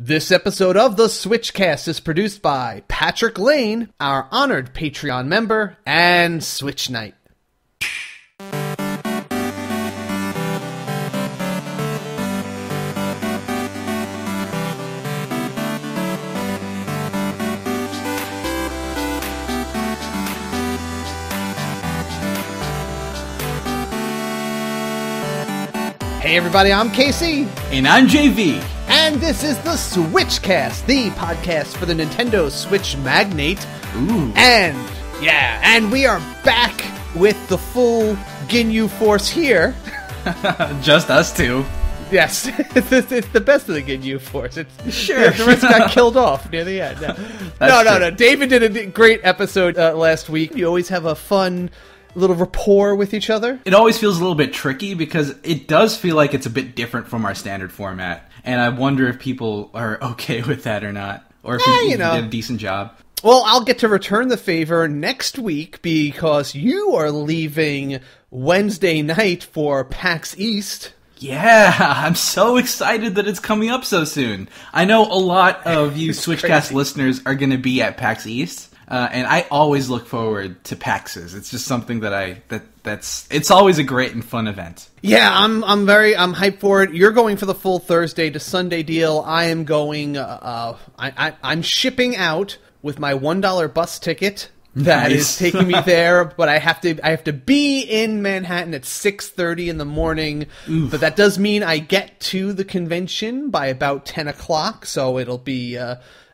This episode of the SwitchCast is produced by Patrick Lane, our honored Patreon member, and Switch Knight. Hey everybody, I'm Casey. And I'm JV. And this is the SwitchCast, the podcast for the Nintendo Switch magnate. Ooh. And we are back with the full Ginyu force here. Just us two. Yes, it's the best of the Ginyu force. Sure. The rest got killed off near the end. No. David did a great episode last week. You always have a fun little rapport with each other. It always feels a little bit tricky because it does feel like it's a bit different from our standard format. And I wonder if people are okay with that or not. Or if we did a decent job. Well, I'll get to return the favor next week because you are leaving Wednesday night for PAX East. Yeah, I'm so excited that it's coming up so soon. I know a lot of you SwitchCast listeners are going to be at PAX East. And I always look forward to PAXs. It's just something that it's always a great and fun event. Yeah, I'm hyped for it. You're going for the full Thursday to Sunday deal. I am going. I'm shipping out with my $1 bus ticket. That is taking me there, but I have to be in Manhattan at 6:30 in the morning. Oof. But that does mean I get to the convention by about 10 o'clock. So it'll be.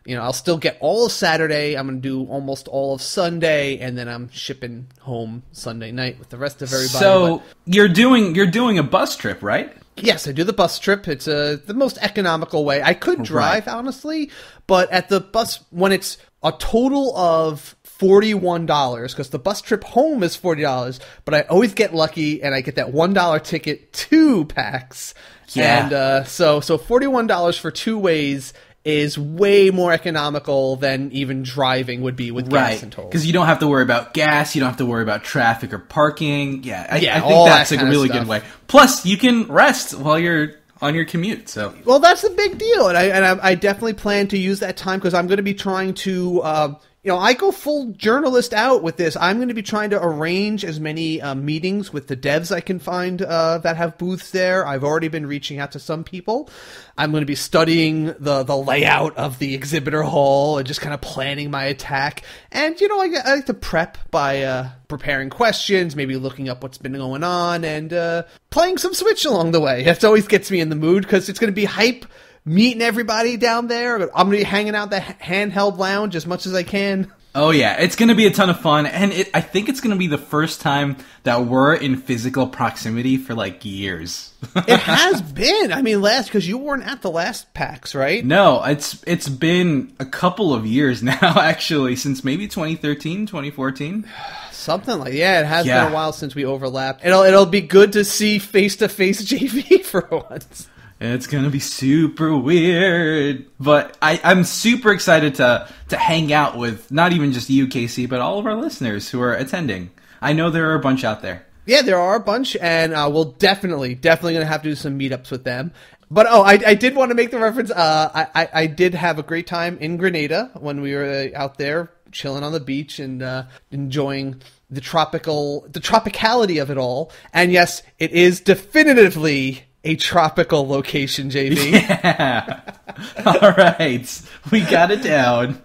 I'll still get all of Saturday. I'm going to do almost all of Sunday, and then I'm shipping home Sunday night with the rest of everybody. So you're doing a bus trip, right? Yes, I do the bus trip. It's the most economical way. I could drive, honestly, but at the bus, when it's a total of $41, because the bus trip home is $40, but I always get lucky, and I get that $1 ticket to PAX. Yeah. And so $41 for two ways is way more economical than even driving would be with gas and tolls. Because you don't have to worry about gas, you don't have to worry about traffic or parking. I think that's a really good way. Plus, you can rest while you're on your commute. So, well, that's a big deal, and I definitely plan to use that time because I'm going to be trying to. I go full journalist out with this. I'm going to be trying to arrange as many meetings with the devs I can find that have booths there. I've already been reaching out to some people. I'm going to be studying the layout of the exhibitor hall and just kind of planning my attack. And, I like to prep by preparing questions, maybe looking up what's been going on, and playing some Switch along the way. That always gets me in the mood because it's going to be hype. Meeting everybody down there. I'm going to be hanging out the handheld lounge as much as I can. Oh yeah, it's going to be a ton of fun, and I think it's going to be the first time that we're in physical proximity for years. It has been. I mean, because you weren't at the last PAX, right? No, it's been a couple of years now, actually, since maybe 2013, 2014. Something like it has been a while since we overlapped. It'll be good to see face-to-face JV for once. It's gonna be super weird, but I'm super excited to hang out with not even just you, Casey, but all of our listeners who are attending. I know there are a bunch out there. Yeah, there are a bunch, and we'll definitely gonna have to do some meetups with them. But I did want to make the reference. I did have a great time in Grenada when we were out there chilling on the beach and enjoying the tropicality of it all. And yes, it is definitively a tropical location, JV. Yeah. All right. We got it down.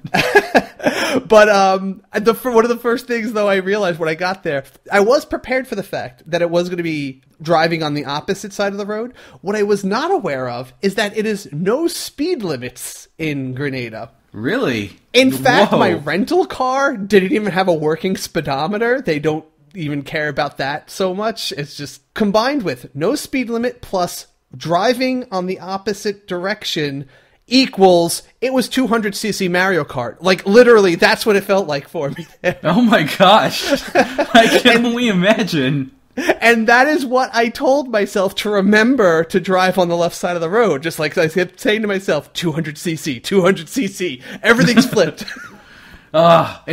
But one of the first things, though, I realized when I got there, I was prepared for the fact that it was going to be driving on the opposite side of the road. What I was not aware of is that it is no speed limits in Grenada. Really? In fact, my rental car didn't even have a working speedometer. They don't even care about that so much. It's just combined with no speed limit plus driving on the opposite direction equals it was 200cc Mario Kart. Literally, that's what it felt like for me there. Oh my gosh. I can only imagine. And that is what I told myself to remember to drive on the left side of the road. Just like I kept saying to myself, 200cc, 200cc. Everything's flipped. That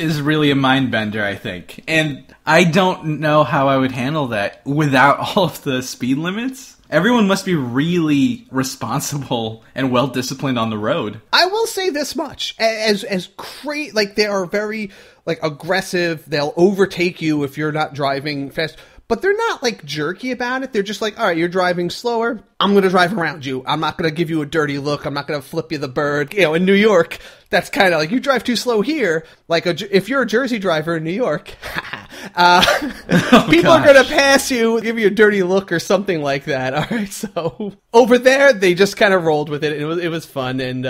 is really a mind bender, I think. And I don't know how I would handle that without all of the speed limits. Everyone must be really responsible and well disciplined on the road. I will say this much: as great, like they are very like aggressive. They'll overtake you if you're not driving fast. But they're not, like, jerky about it. They're just like, all right, you're driving slower. I'm going to drive around you. I'm not going to give you a dirty look. I'm not going to flip you the bird. You know, in New York, that's kind of like, you drive too slow here. Like, if you're a Jersey driver in New York, people are going to pass you, give you a dirty look or something like that. All right, so over there, they just kind of rolled with it. It was fun. And,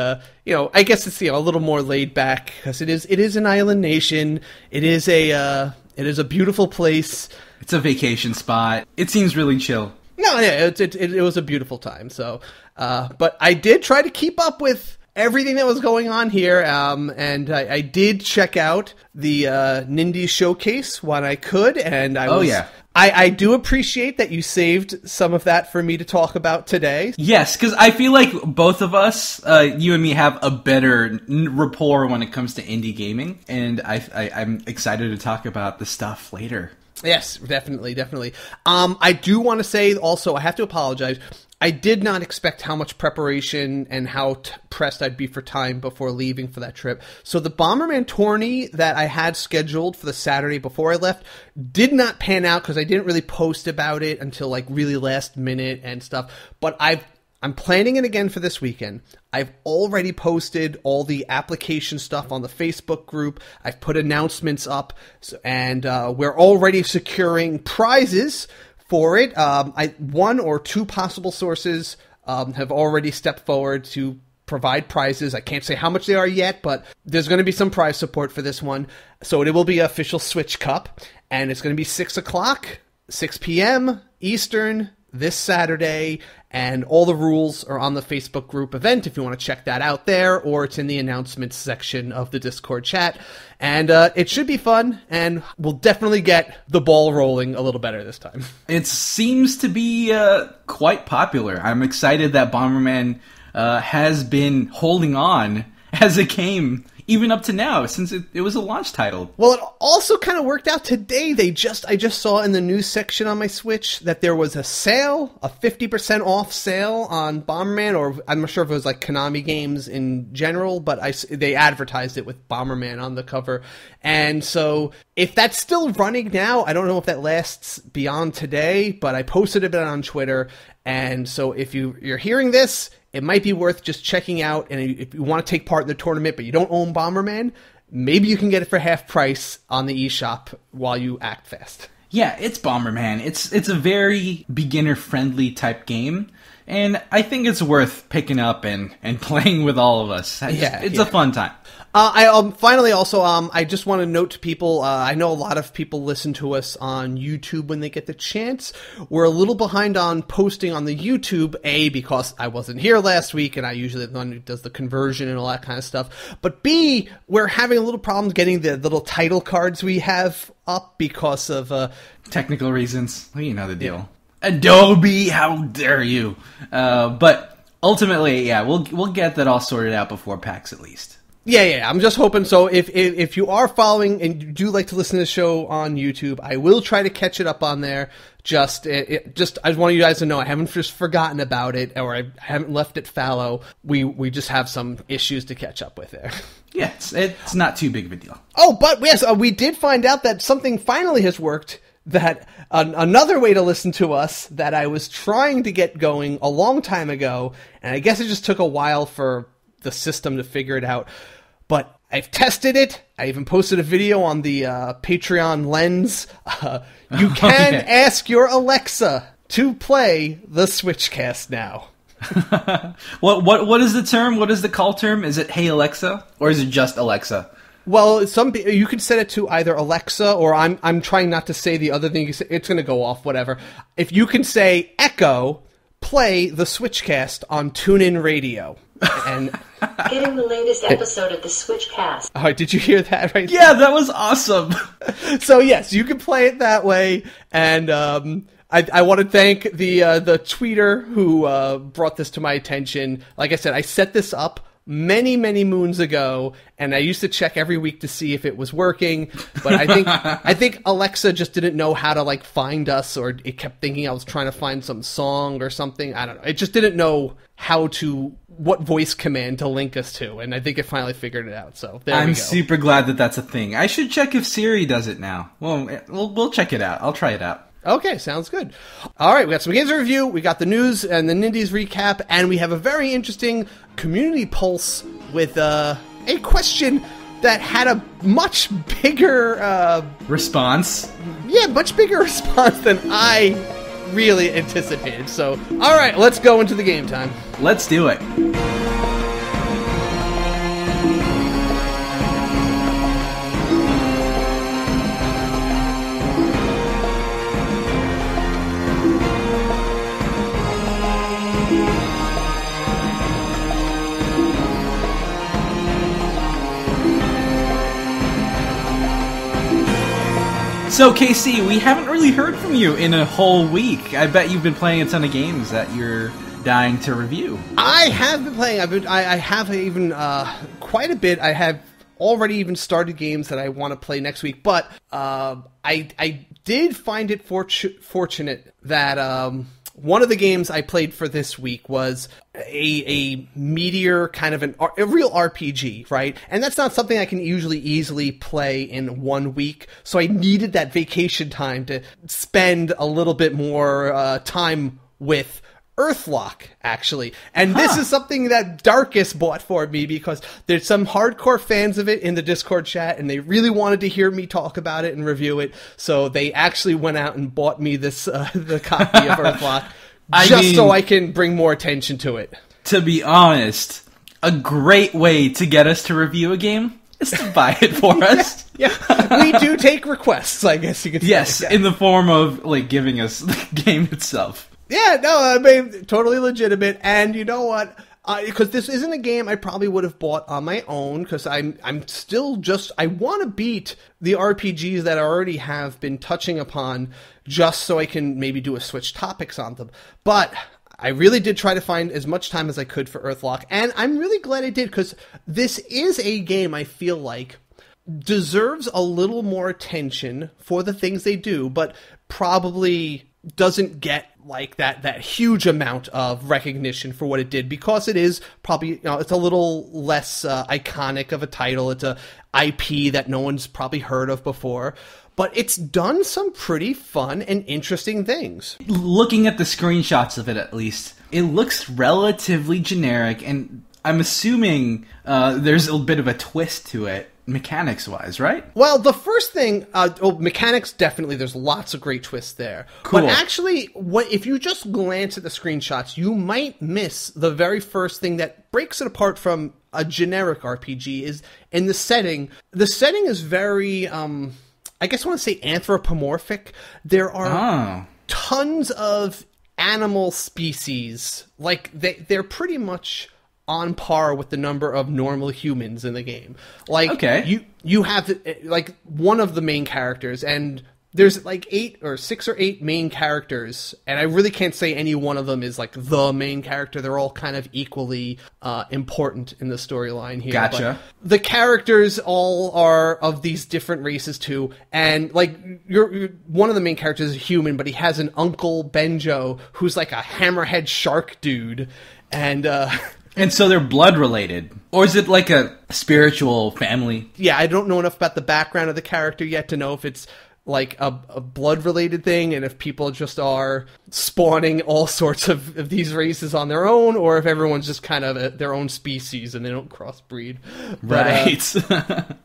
you know, I guess it's, you know, a little more laid back because it is an island nation. It is a beautiful place. It's a vacation spot. It seems really chill. No, yeah, it was a beautiful time. So, but I did try to keep up with everything that was going on here, and I did check out the Nindies Showcase when I could, and I do appreciate that you saved some of that for me to talk about today. Yes, because I feel like both of us, you and me, have a better rapport when it comes to indie gaming, and I'm excited to talk about the stuff later. Yes, definitely. I do want to say also, I have to apologize. I did not expect how much preparation and how pressed I'd be for time before leaving for that trip. So the Bomberman tourney that I had scheduled for the Saturday before I left did not pan out because I didn't really post about it until like really last minute and stuff. But I'm planning it again for this weekend. I've already posted all the application stuff on the Facebook group. I've put announcements up, and we're already securing prizes for it. One or two possible sources have already stepped forward to provide prizes. I can't say how much they are yet, but there's going to be some prize support for this one. So it will be an official Switch Cup, and it's going to be 6 o'clock, 6 p.m. Eastern, this Saturday, and all the rules are on the Facebook group event if you want to check that out there, or it's in the announcements section of the Discord chat. And it should be fun, and we'll definitely get the ball rolling a little better this time. It seems to be quite popular. I'm excited that Bomberman has been holding on as it came even up to now, since it was a launch title. Well, it also kind of worked out today. I just saw in the news section on my Switch that there was a sale, a 50% off sale on Bomberman, or I'm not sure if it was like Konami games in general, but they advertised it with Bomberman on the cover. And so if that's still running now, I don't know if that lasts beyond today, but I posted a bit on Twitter. And so if you're hearing this, it might be worth just checking out, and if you want to take part in the tournament but you don't own Bomberman, maybe you can get it for half price on the eShop while you act fast. Yeah, it's Bomberman. It's a very beginner-friendly type game, and I think it's worth picking up and playing with all of us. It's a fun time. Finally, also, I just want to note to people, I know a lot of people listen to us on YouTube when they get the chance. We're a little behind on posting on the YouTube, A, because I wasn't here last week, and I usually the one who does the conversion and all that kind of stuff. But B, we're having a little problem getting the little title cards we have up because of technical reasons. Well, you know the deal. Yeah. Adobe, how dare you? But ultimately, yeah, we'll get that all sorted out before PAX at least. Yeah. I'm just hoping. So if you are following and you do like to listen to the show on YouTube, I will try to catch it up on there. I just want you guys to know I haven't just forgotten about it, or I haven't left it fallow. We just have some issues to catch up with there. Yeah, it's not too big of a deal. Oh, but yes, we did find out that something finally has worked. That another way to listen to us that I was trying to get going a long time ago, and I guess it just took a while for the system to figure it out. But I've tested it. I even posted a video on the Patreon Lens. You can ask your Alexa to play the SwitchCast now. What is the term? What is the call term? Is it Hey Alexa, or is it just Alexa? Well, you could set it to either Alexa, or I'm trying not to say the other thing. It's going to go off, whatever. If you can say Echo, play the SwitchCast on TuneIn Radio. And getting the latest episode of the SwitchCast. All right, did you hear that right? Yeah, that was awesome. So yes, you can play it that way, and I want to thank the tweeter who brought this to my attention. Like I said, I set this up many, many moons ago, and I used to check every week to see if it was working, but I think Alexa just didn't know how to, like, find us, or it kept thinking I was trying to find some song or something. I don't know. It just didn't know what voice command to link us to, and I think it finally figured it out, so there we go. I'm super glad that that's a thing. I should check if Siri does it now. Well, we'll check it out. I'll try it out. Okay, sounds good. All right, we got some games to review, we got the news and the Nindies recap, and we have a very interesting community pulse with a question that had a much bigger... response? Yeah, much bigger response than I really anticipated. So, all right, let's go into the game time. Let's do it. So, KC, we haven't really heard from you in a whole week. I bet you've been playing a ton of games that you're dying to review. I have been playing. I have even quite a bit. I have already even started games that I want to play next week. But I did find it fortunate that one of the games I played for this week was a meteor, kind of a real RPG, right? And that's not something I can usually easily play in 1 week. So I needed that vacation time to spend a little bit more time with Earthlock, actually. And this is something that Darkus bought for me because there's some hardcore fans of it in the Discord chat, and they really wanted to hear me talk about it and review it. So they actually went out and bought me this the copy of Earthlock so I can bring more attention to it. To be honest, a great way to get us to review a game is to buy it for us. Yeah, we do take requests, I guess you could say. Yes, in the form of, like, giving us the game itself. Yeah, no, I mean, totally legitimate. And you know what? Because this isn't a game I probably would have bought on my own, because I'm still just... I want to beat the RPGs that I already have been touching upon, just so I can maybe do a Switch Topics on them. But I really did try to find as much time as I could for Earthlock, and I'm really glad I did, because this is a game I feel like deserves a little more attention for the things they do, but probably doesn't get like that huge amount of recognition for what it did, because it is probably, you know, it's a little less iconic of a title. It's a IP that no one's probably heard of before, but it's done some pretty fun and interesting things. Looking at the screenshots of it, at least, it looks relatively generic, and I'm assuming there's a bit of a twist to it, mechanics-wise, right? Well, the first thing, mechanics, definitely, there's lots of great twists there. Cool. But actually, if you just glance at the screenshots, you might miss the very first thing that breaks it apart from a generic RPG is in the setting. The setting is very, I guess I want to say anthropomorphic. There are tons of animal species. Like, they're pretty much on par with the number of normal humans in the game. Like, okay. you have, like, one of the main characters, and there's like 6 or 8 main characters, and I really can't say any one of them is like the main character. They're all kind of equally important in the storyline here. Gotcha. But the characters all are of these different races too, and like you're one of the main characters is a human, but he has an uncle Benjo who's like a hammerhead shark dude, and and so they're blood-related? Or is it like a spiritual family? Yeah, I don't know enough about the background of the character yet to know if it's like a blood-related thing, and if people just are spawning all sorts of these races on their own, or if everyone's just kind of their own species and they don't crossbreed. Right.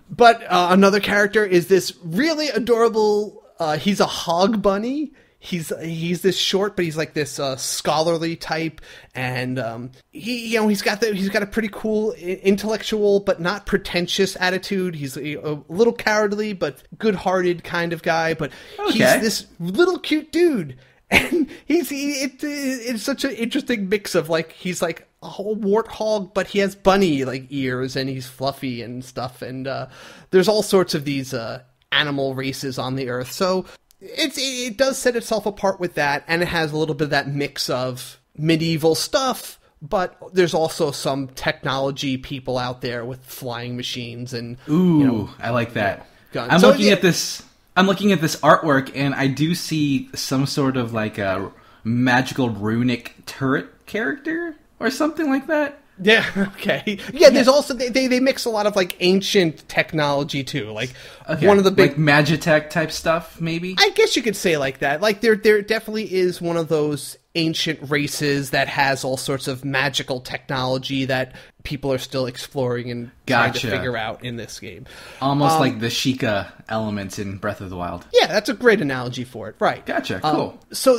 But another character is this really adorable... he's a hog bunny. He's this short, but he's like this scholarly type, and he's got a pretty cool intellectual but not pretentious attitude. He's a little cowardly but good-hearted kind of guy, but he's this little cute dude, and it's such an interesting mix of, like, he's like a whole warthog, but he has bunny like ears, and he's fluffy and stuff, and there's all sorts of these animal races on the Earth, so. It does set itself apart with that, and it has a little bit of that mix of medieval stuff, but there's also some technology people out there with flying machines and I like that. guns. I'm looking at this artwork, and I do see some sort of like a magical runic turret character or something like that. Yeah, okay. Yeah, there's also, they mix a lot of, like, ancient technology, too. Like, one of the big... Like Magitech type stuff, maybe? I guess you could say like that. Like, there definitely is one of those ancient races that has all sorts of magical technology that people are still exploring and trying to figure out in this game. Almost like the Sheikah elements in Breath of the Wild. Yeah, that's a great analogy for it. Right. Gotcha. Cool. So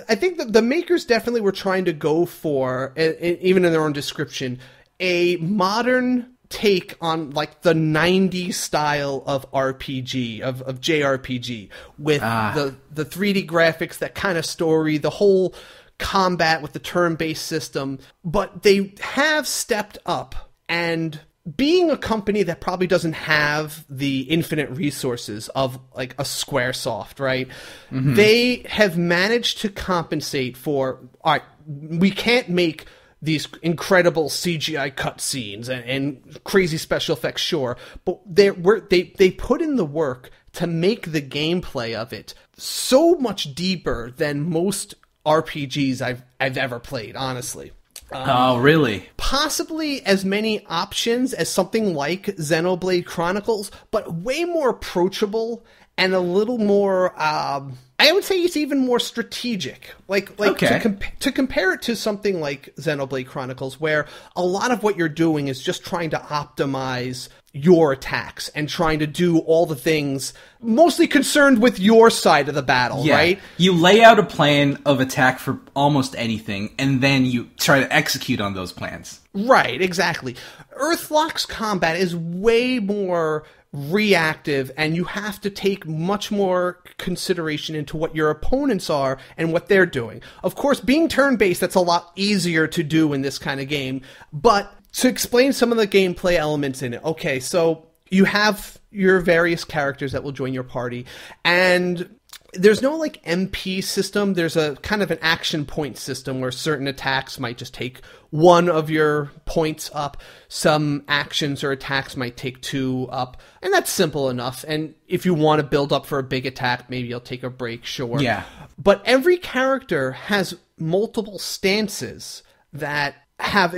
I think that the makers definitely were trying to go for, even in their own description, a modern take on like the 90s style of RPG, of JRPG, with the 3D graphics, that kind of story, the whole combat with the turn-based system. But they have stepped up, and being a company that probably doesn't have the infinite resources of like a Squaresoft, right? Mm-hmm. They have managed to compensate for, all right, we can't make these incredible CGI cutscenes and crazy special effects, sure, but they put in the work to make the gameplay of it so much deeper than most RPGs I've ever played, honestly. Oh, really? Possibly as many options as something like Xenoblade Chronicles, but way more approachable and a little more, I would say it's even more strategic. To compare it to something like Xenoblade Chronicles, where a lot of what you're doing is just trying to optimize your attacks and trying to do all the things mostly concerned with your side of the battle, right? You lay out a plan of attack for almost anything, and then you try to execute on those plans. Right, exactly. Earthlock's combat is way more reactive, and you have to take much more consideration into what your opponents are and what they're doing. Of course, being turn-based, that's a lot easier to do in this kind of game, but to explain some of the gameplay elements in it, okay, so you have your various characters that will join your party, and there's no like MP system. There's a kind of an action point system where certain attacks might just take one of your points up. Some actions or attacks might take 2 up, and that's simple enough. And if you want to build up for a big attack, maybe you'll take a break, sure. Yeah. But every character has multiple stances that have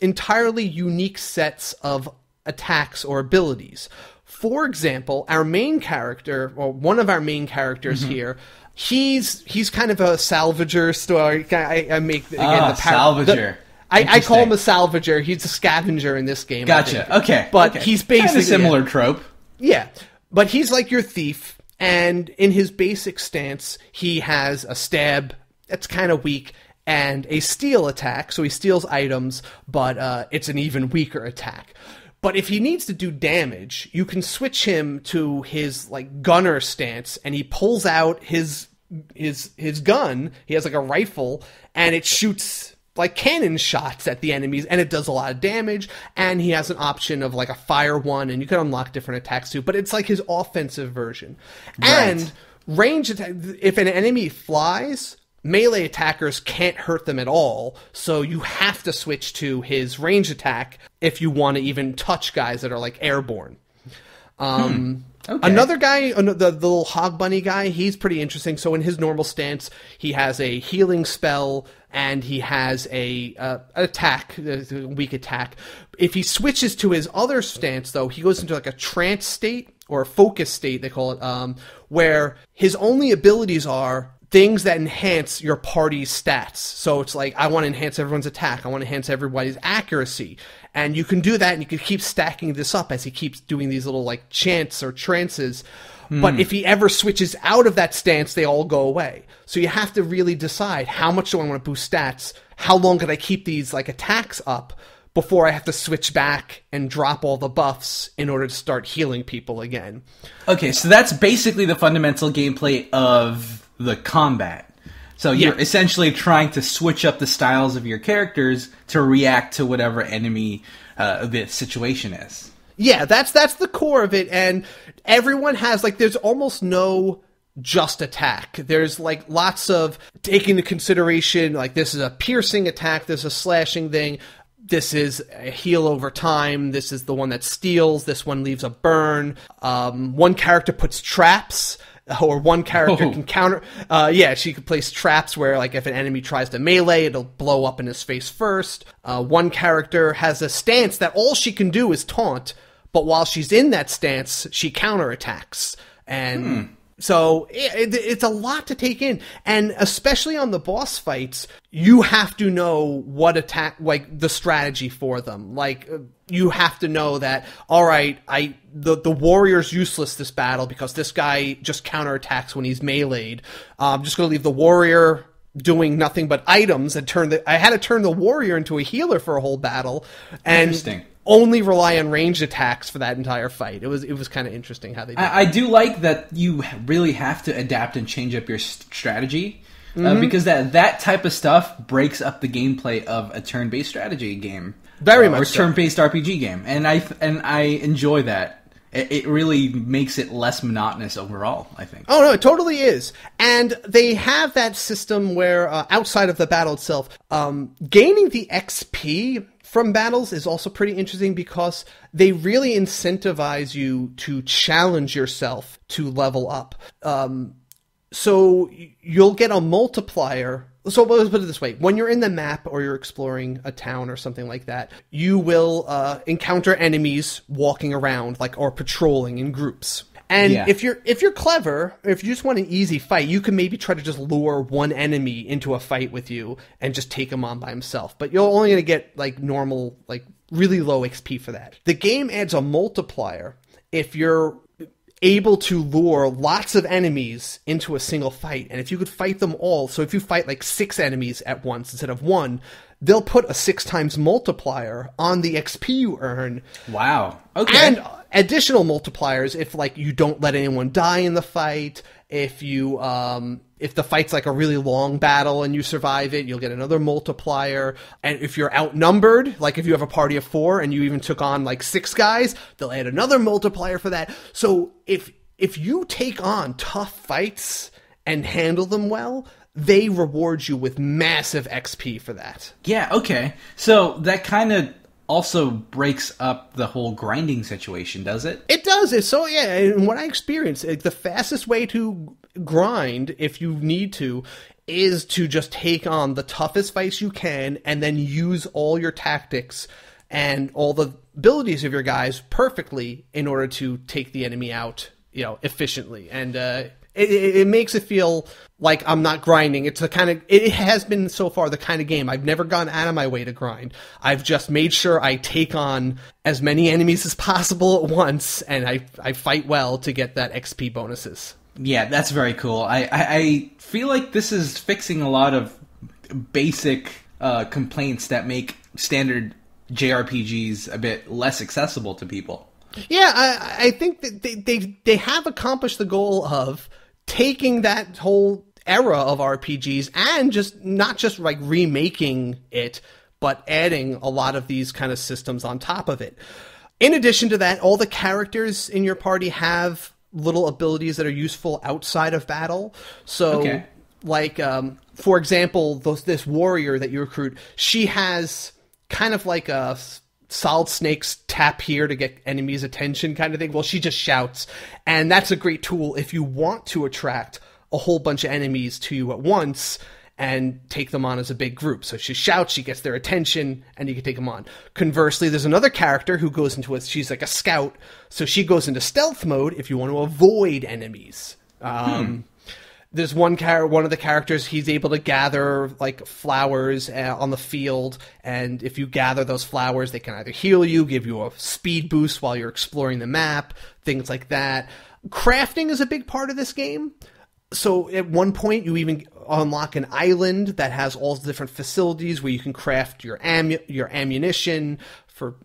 entirely unique sets of attacks or abilities. For example, our main character, or one of our main characters here, he's kind of a salvager story. I make again the salvager. I call him a salvager. He's a scavenger in this game. Gotcha. Okay. But he's basically kind of similar trope. Yeah, but he's like your thief, and in his basic stance, he has a stab that's kind of weak and a steal attack. So he steals items, but it's an even weaker attack. But if he needs to do damage, you can switch him to his like gunner stance, and he pulls out his gun. He has like a rifle, and it shoots like cannon shots at the enemies, and it does a lot of damage. And he has an option of like a fire one, and you can unlock different attacks too. But it's like his offensive version. Right. And range attack. If an enemy flies, melee attackers can't hurt them at all, so you have to switch to his range attack if you want to even touch guys that are like airborne. Okay. Another guy, the little hog bunny guy, he's pretty interesting. So in his normal stance, he has a healing spell and he has a weak attack. If he switches to his other stance, though, he goes into like a trance state, or a focus state, they call it, where his only abilities are things that enhance your party's stats. So it's like, I want to enhance everyone's attack. I want to enhance everybody's accuracy. And you can do that, and you can keep stacking this up as he keeps doing these little like chants or trances. But if he ever switches out of that stance, they all go away. So you have to really decide, how much do I want to boost stats? How long can I keep these like attacks up before I have to switch back and drop all the buffs in order to start healing people again? Okay, so that's basically the fundamental gameplay of the combat. So you're essentially trying to switch up the styles of your characters to react to whatever enemy the situation is. Yeah, that's the core of it, and everyone has, like, there's almost no just attack. There's like lots of taking into consideration, like this is a piercing attack, this is a slashing thing, this is a heal over time, this is the one that steals, this one leaves a burn. One character puts traps, or one character can counter. She can place traps where, like, if an enemy tries to melee, it'll blow up in his face first. One character has a stance that all she can do is taunt, but while she's in that stance, she counterattacks. And so it's a lot to take in. And especially on the boss fights, you have to know what attack, like, the strategy for them. Like, you have to know that, all right, the warrior's useless this battle because this guy just counterattacks when he's meleeed. I'm just going to leave the warrior doing nothing but items and I had to turn the warrior into a healer for a whole battle. And Interesting. Only rely on ranged attacks for that entire fight. It was kind of interesting how they did it. I do like that you really have to adapt and change up your strategy. Because that type of stuff breaks up the gameplay of a turn-based strategy game. Very much or turn-based RPG game. And I enjoy that. It really makes it less monotonous overall, I think. Oh, no, it totally is. And they have that system where, outside of the battle itself, gaining the XP from battles is also pretty interesting because they really incentivize you to challenge yourself to level up. So you'll get a multiplier. So let's put it this way. When you're in the map or you're exploring a town or something like that, you will encounter enemies walking around, like, or patrolling in groups. And if you're clever, if you just want an easy fight, you can maybe try to just lure one enemy into a fight with you and just take him on by himself. But you're only going to get, like, normal, like, really low XP for that. The game adds a multiplier if you're able to lure lots of enemies into a single fight. And if you could fight them all, so if you fight like 6 enemies at once instead of 1, they'll put a 6 times multiplier on the XP you earn. Wow. Okay. And additional multipliers if, like, you don't let anyone die in the fight. If you if the fight's like a really long battle and you survive it, you'll get another multiplier. And if you're outnumbered, like if you have a party of 4 and you even took on like 6 guys, they'll add another multiplier for that. So if you take on tough fights and handle them well, they reward you with massive XP for that. Yeah, okay. So that kind of also breaks up the whole grinding situation, does it? It does. It's so, yeah, and what I experienced, the fastest way to grind, if you need to, is to just take on the toughest fights you can and then use all your tactics and all the abilities of your guys perfectly in order to take the enemy out, efficiently. And it makes it feel like I'm not grinding. It's it has been so far the kind of game I've never gone out of my way to grind. I've just made sure I take on as many enemies as possible at once, and I fight well to get that XP bonuses. Yeah, that's very cool. I feel like this is fixing a lot of basic complaints that make standard JRPGs a bit less accessible to people. Yeah, I think that they have accomplished the goal of taking that whole era of RPGs and just not just like remaking it, but adding a lot of these kind of systems on top of it. In addition to that, all the characters in your party have little abilities that are useful outside of battle. So, like, for example, this warrior that you recruit, she has kind of like a Solid Snake's tap here to get enemies' attention kind of thing. Well, she just shouts, and that's a great tool if you want to attract a whole bunch of enemies to you at once and take them on as a big group. So she shouts, she gets their attention, and you can take them on. Conversely, there's another character who goes into she's like a scout, so she goes into stealth mode if you want to avoid enemies. There's one of the characters, he's able to gather like flowers on the field, and if you gather those flowers, they can either heal you, give you a speed boost while you're exploring the map, things like that. Crafting is a big part of this game. So at one point, you even unlock an island that has all the different facilities where you can craft your ammunition for,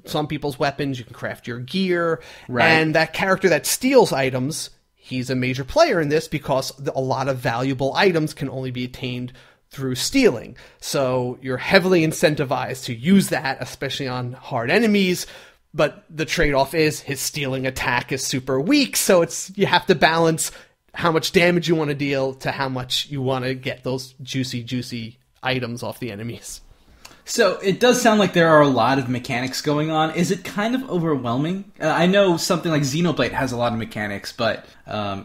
some people's weapons. You can craft your gear. Right. And that character that steals items, he's a major player in this because a lot of valuable items can only be attained through stealing. So you're heavily incentivized to use that, especially on hard enemies. But the trade-off is his stealing attack is super weak, so you have to balance how much damage you want to deal to how much you want to get those juicy items off the enemies. So it does sound like there are a lot of mechanics going on. Is it kind of overwhelming? I know something like Xenoblade has a lot of mechanics, but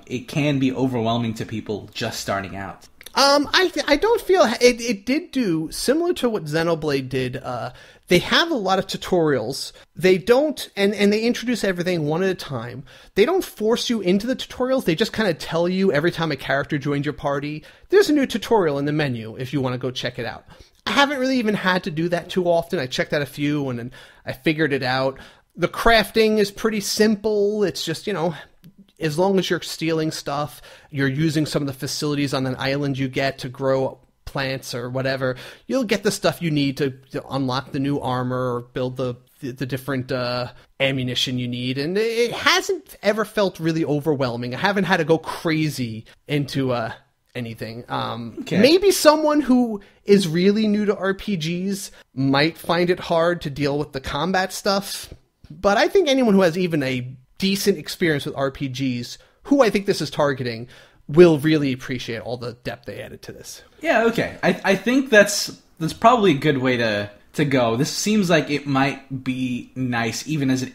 it can be overwhelming to people just starting out. I don't feel it did do similar to what Xenoblade did. They have a lot of tutorials. They don't, and they introduce everything one at a time. They don't force you into the tutorials. They just kind of tell you every time a character joins your party, there's a new tutorial in the menu if you want to go check it out. I haven't really even had to do that too often. I checked out a few and then I figured it out. The crafting is pretty simple. It's just, as long as you're stealing stuff, you're using some of the facilities on an island you get to grow plants or whatever, you'll get the stuff you need to unlock the new armor or build the different ammunition you need. And it hasn't ever felt really overwhelming. I haven't had to go crazy into anything. Okay. Maybe someone who is really new to RPGs might find it hard to deal with the combat stuff. But I think anyone who has even a decent experience with RPGs, who I think this is targeting, will really appreciate all the depth they added to this. Yeah, okay. I think that's probably a good way to go. This seems like it might be nice even as an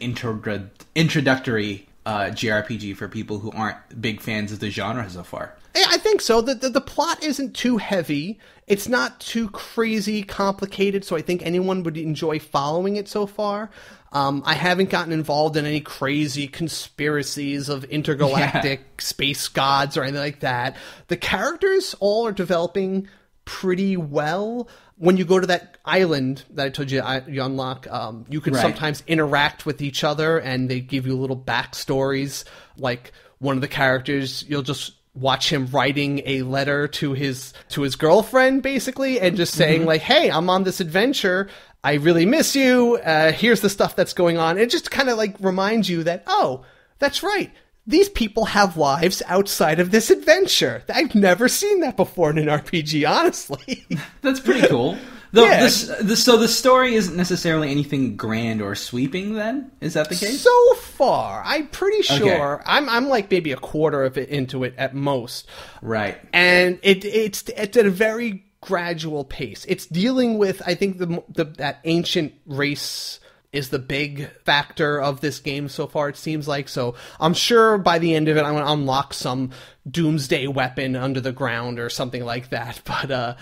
introductory JRPG for people who aren't big fans of the genre so far. Yeah, I think so. The plot isn't too heavy. It's not too crazy complicated, so I think anyone would enjoy following it so far. I haven't gotten involved in any crazy conspiracies of intergalactic space gods or anything like that. The characters all are developing pretty well. When you go to that island that I told you you unlock, you can sometimes interact with each other, and they give you little backstories. Like one of the characters, you'll just watch him writing a letter to his girlfriend, basically, and just saying like, "Hey, I'm on this adventure. I really miss you. Here's the stuff that's going on." It just kind of like reminds you that, oh, that's right. These people have lives outside of this adventure. I've never seen that before in an RPG, honestly. That's pretty cool. Though, yeah. So the story isn't necessarily anything grand or sweeping, then? Is that the case? So far, I'm pretty sure. Okay. I'm like maybe a quarter of it into it at most. Right. And it's at a very gradual pace. It's dealing with, I think, that ancient race is the big factor of this game so far, it seems like. So I'm sure by the end of it, I'm going to unlock some doomsday weapon under the ground or something like that. But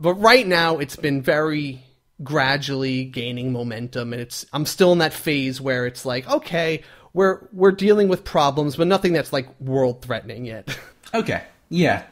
right now, it's been very gradually gaining momentum, and I'm still in that phase where it's like, okay, we're dealing with problems, but nothing that's like world threatening yet. Okay, yeah,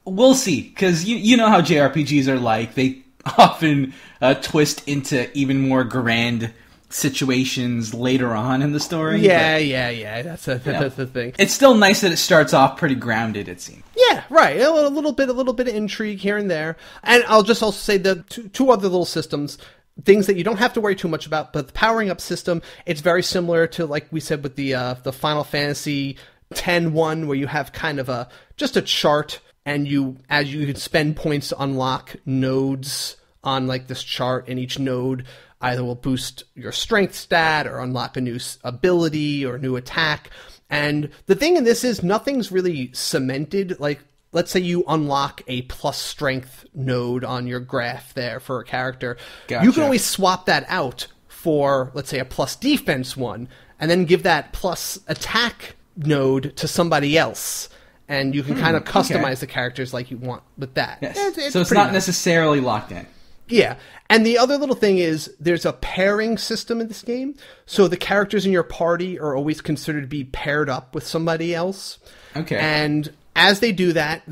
we'll see, because you know how JRPGs are like. They often twist into even more grand situations later on in the story. Yeah. That's the thing. It's still nice that it starts off pretty grounded, it seems. Yeah, right. A little bit of intrigue here and there. And I'll just also say the two other little systems, things that you don't have to worry too much about. But the powering up system, it's very similar to, like we said, with the Final Fantasy X-1, where you have kind of just a chart. And as you can spend points to unlock nodes on like this chart, and each node either will boost your strength stat or unlock a new ability or a new attack. And the thing in this is nothing's really cemented. Like, let's say you unlock a plus strength node on your graph there for a character. Gotcha. You can always swap that out for, let's say, a plus defense one, and then give that plus attack node to somebody else. And you can kind of customize the characters like you want with that. Yes. So it's not necessarily locked in. Yeah. And the other little thing is there's a pairing system in this game. So the characters in your party are always considered to be paired up with somebody else. Okay. And as they do that,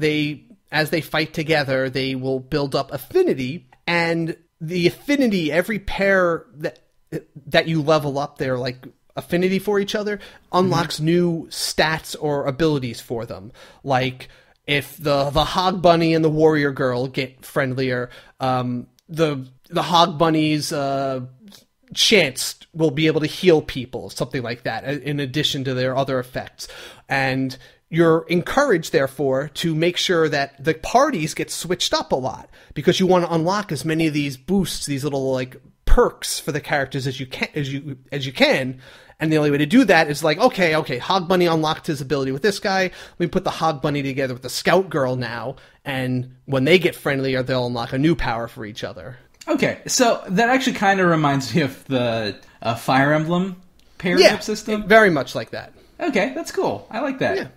as they fight together, they will build up affinity. And the affinity, every pair that you level up, they're like affinity for each other, unlocks new stats or abilities for them. Like if the Hog Bunny and the Warrior Girl get friendlier, the Hog Bunny's chance will be able to heal people, something like that, in addition to their other effects. And you're encouraged, therefore, to make sure that the parties get switched up a lot, because you want to unlock as many of these boosts, these little like perks for the characters as you can. And the only way to do that is like, okay, Hog Bunny unlocked his ability with this guy. We put the Hog Bunny together with the Scout Girl now, and when they get friendlier, they'll unlock a new power for each other. Okay, so that actually kind of reminds me of the Fire Emblem pairing-up system. Very much like that. Okay, that's cool. I like that. Yeah.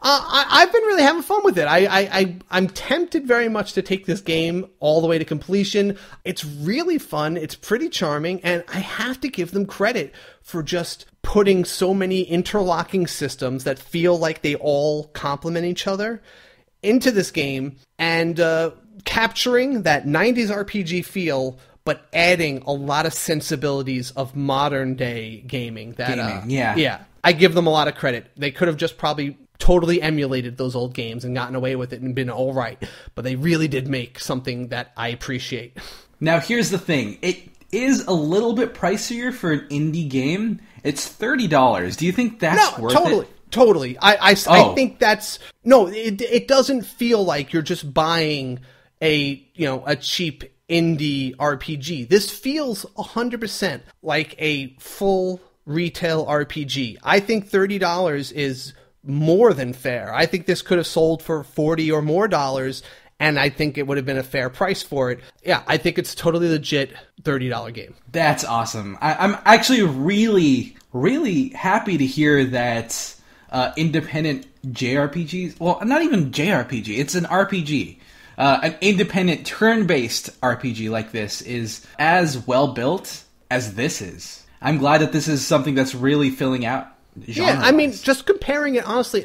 I've been really having fun with it. I'm tempted very much to take this game all the way to completion. It's really fun. It's pretty charming. And I have to give them credit for just putting so many interlocking systems that feel like they all complement each other into this game and capturing that 90s RPG feel, but adding a lot of sensibilities of modern day gaming. Yeah. I give them a lot of credit. They could have just probably totally emulated those old games and gotten away with it and been all right. But they really did make something that I appreciate. Now, here's the thing. It is a little bit pricier for an indie game. It's $30. Do you think that's worth it? Totally. I think that's... No, it doesn't feel like you're just buying a cheap indie RPG. This feels 100% like a full retail RPG. I think $30 is more than fair. I think this could have sold for $40 or more, and I think it would have been a fair price for it. Yeah, I think it's totally legit $30 game. That's awesome. I'm actually really, really happy to hear that independent JRPGs, well, not even JRPG, it's an RPG. An independent turn-based RPG like this is as well built as this is. I'm glad that this is something that's really filling out genre-wise. Yeah, I mean, just comparing it, honestly,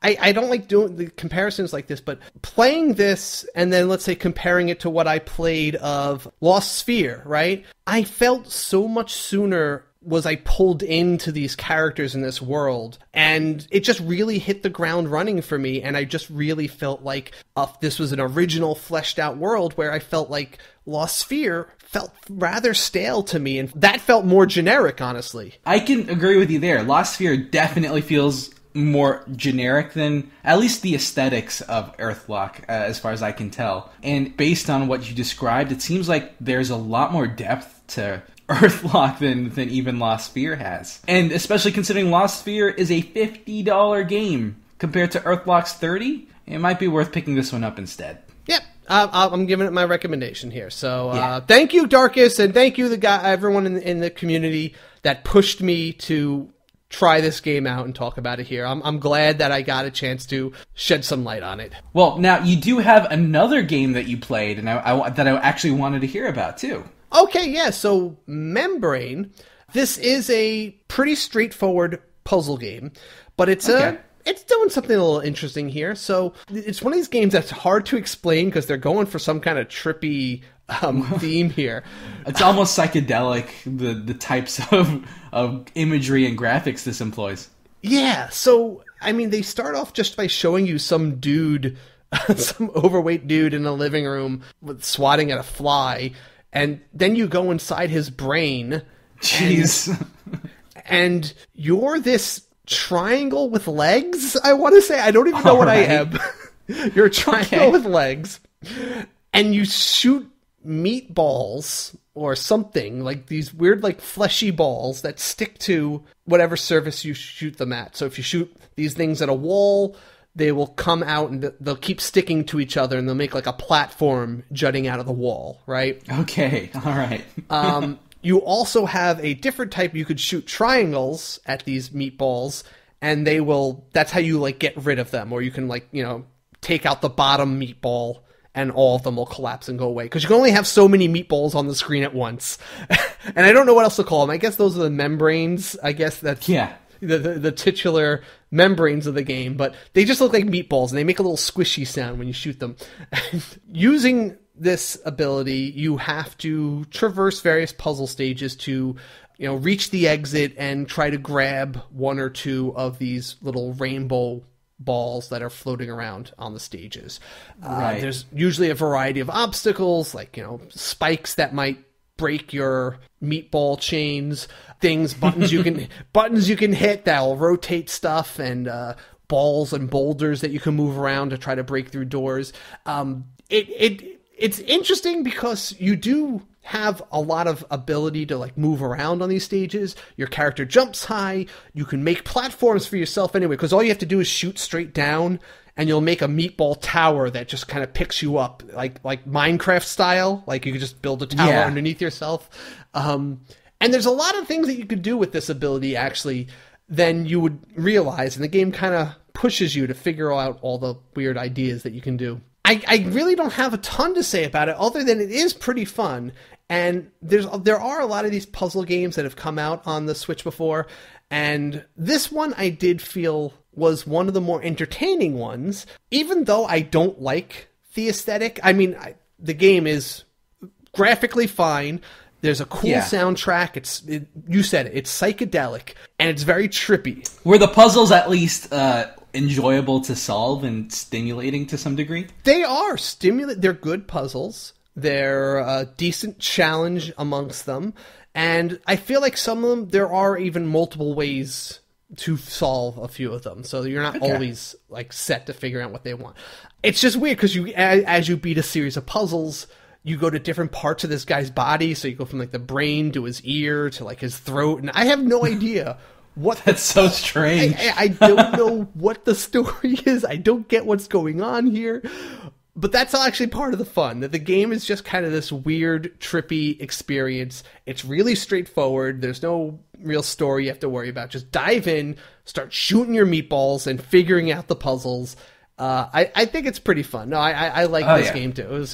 I don't like doing the comparisons like this, but playing this and then, let's say, comparing it to what I played of Lost Sphere, right? I felt so much sooner was I pulled into these characters in this world, and it just really hit the ground running for me, and I just really felt like this was an original, fleshed-out world where I felt like Lost Sphere felt rather stale to me, and that felt more generic, honestly. I can agree with you there. Lost Sphere definitely feels more generic than at least the aesthetics of Earthlock, as far as I can tell. And based on what you described, it seems like there's a lot more depth to Earthlock than even Lost Sphere has. And especially considering Lost Sphere is a $50 game compared to Earthlock's $30, it might be worth picking this one up instead. Yep. I'm giving it my recommendation here. So thank you, Darkus, and thank you, everyone in the community that pushed me to try this game out and talk about it here. I'm glad that I got a chance to shed some light on it. Well, now you do have another game that you played, and that I actually wanted to hear about too. Okay, yeah. So Membrane. This is a pretty straightforward puzzle game, but it's doing something a little interesting here. So it's one of these games that's hard to explain because they're going for some kind of trippy theme here. It's almost psychedelic, the types of imagery and graphics this employs. Yeah, so, I mean, they start off just by showing you some dude, some overweight dude in a living room swatting at a fly, and then you go inside his brain. Jeez. And you're this triangle with legs, I want to say. I don't even know what I am. You're a triangle with legs. And you shoot meatballs or something, like these weird, like, fleshy balls that stick to whatever surface you shoot them at. So if you shoot these things at a wall, they will come out and they'll keep sticking to each other, and they'll make like a platform jutting out of the wall, right? Okay, all right. You also have a different type. You could shoot triangles at these meatballs, and that's how you, like, get rid of them. Or you can, like, take out the bottom meatball, and all of them will collapse and go away. Because you can only have so many meatballs on the screen at once. And I don't know what else to call them. I guess those are the membranes. I guess that's the titular membranes of the game. But they just look like meatballs, and they make a little squishy sound when you shoot them. Using this ability, you have to traverse various puzzle stages to, reach the exit and try to grab one or two of these little rainbow balls that are floating around on the stages. Right. There's usually a variety of obstacles, like, spikes that might break your meatball chains, buttons you can hit that'll rotate stuff, and it's interesting because you do have a lot of ability to like move around on these stages. Your character jumps high. You can make platforms for yourself anyway, because all you have to do is shoot straight down, and you'll make a meatball tower that just kind of picks you up, like Minecraft style. Like you could just build a tower underneath yourself. And there's a lot of things that you could do with this ability, actually, than you would realize. And the game kind of pushes you to figure out all the weird ideas that you can do. I really don't have a ton to say about it, other than it is pretty fun. And there are a lot of these puzzle games that have come out on the Switch before, and this one I did feel was one of the more entertaining ones, even though I don't like the aesthetic. I mean, the game is graphically fine. There's a cool soundtrack. You said it. It's psychedelic, and it's very trippy. Were the puzzles at least enjoyable to solve and stimulating to some degree? They are They're good puzzles. They're a decent challenge amongst them. And I feel like some of them, there are even multiple ways to solve a few of them. So you're not always like set to figure out what they want. It's just weird because as you beat a series of puzzles, you go to different parts of this guy's body. So you go from like the brain to his ear to like his throat. And I have no idea what... That's so strange. I don't know what the story is. I don't get what's going on here. But that's actually part of the fun, that the game is just kind of this weird, trippy experience. It's really straightforward. There's no real story you have to worry about. Just dive in, start shooting your meatballs, and figuring out the puzzles. I think it's pretty fun. No, I like this game, too.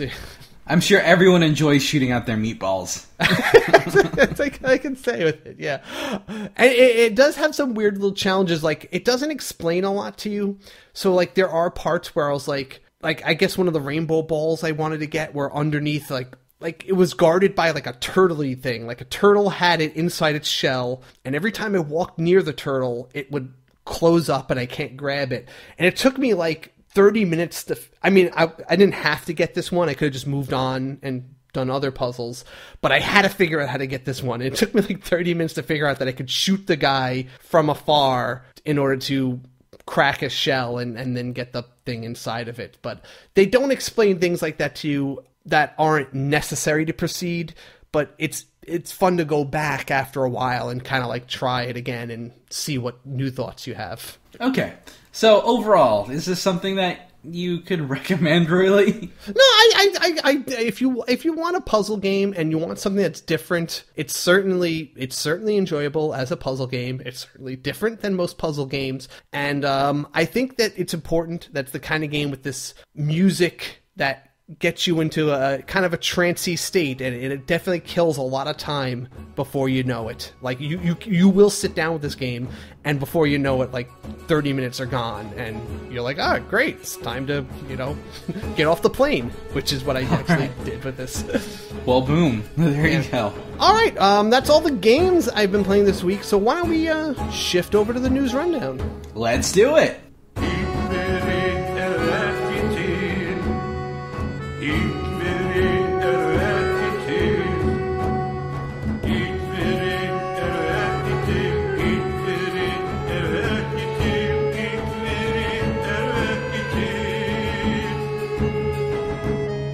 I'm sure everyone enjoys shooting out their meatballs. That's like I can say with it, yeah. And it does have some weird little challenges. Like, it doesn't explain a lot to you. So, like, there are parts where I was like, I guess one of the rainbow balls I wanted to get were underneath, like it was guarded by like a turtley thing. Like a turtle had it inside its shell, and every time I walked near the turtle, it would close up and I can't grab it. And it took me like 30 minutes to... I mean, I didn't have to get this one. I could have just moved on and done other puzzles, but I had to figure out how to get this one. It took me like 30 minutes to figure out that I could shoot the guy from afar in order to crack a shell and then get the thing inside of it. But they don't explain things like that to you that aren't necessary to proceed, but it's fun to go back after a while and kind of like try it again and see what new thoughts you have. Okay. So overall, is this something that you could recommend, really? No, if you want a puzzle game and you want something that's different, it's certainly enjoyable as a puzzle game. It's certainly different than most puzzle games, and I think that it's important. That's the kind of game with this music that gets you into a kind of a trancey state, and it definitely kills a lot of time before you know it. Like you will sit down with this game, and before you know it, like 30 minutes are gone, and you're like, oh, great, it's time to, get off the plane, which is what I actually did with this. Well, boom. There you go. All right, that's all the games I've been playing this week, so why don't we shift over to the news rundown? Let's do it.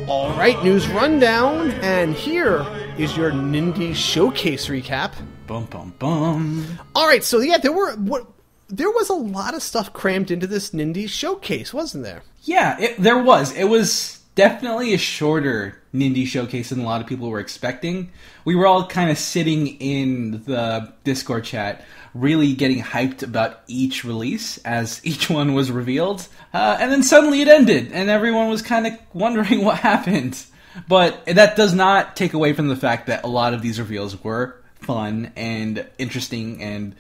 All right, news rundown, and here is your Nindies Showcase recap. Bum, bum, bum. All right, so yeah, there was a lot of stuff crammed into this Nindies Showcase, wasn't there? Yeah, there was. It was definitely a shorter Nindies Showcase than a lot of people were expecting. We were all kind of sitting in the Discord chat, really getting hyped about each release as each one was revealed. And then suddenly it ended, and everyone was kind of wondering what happened. But that does not take away from the fact that a lot of these reveals were fun and interesting, and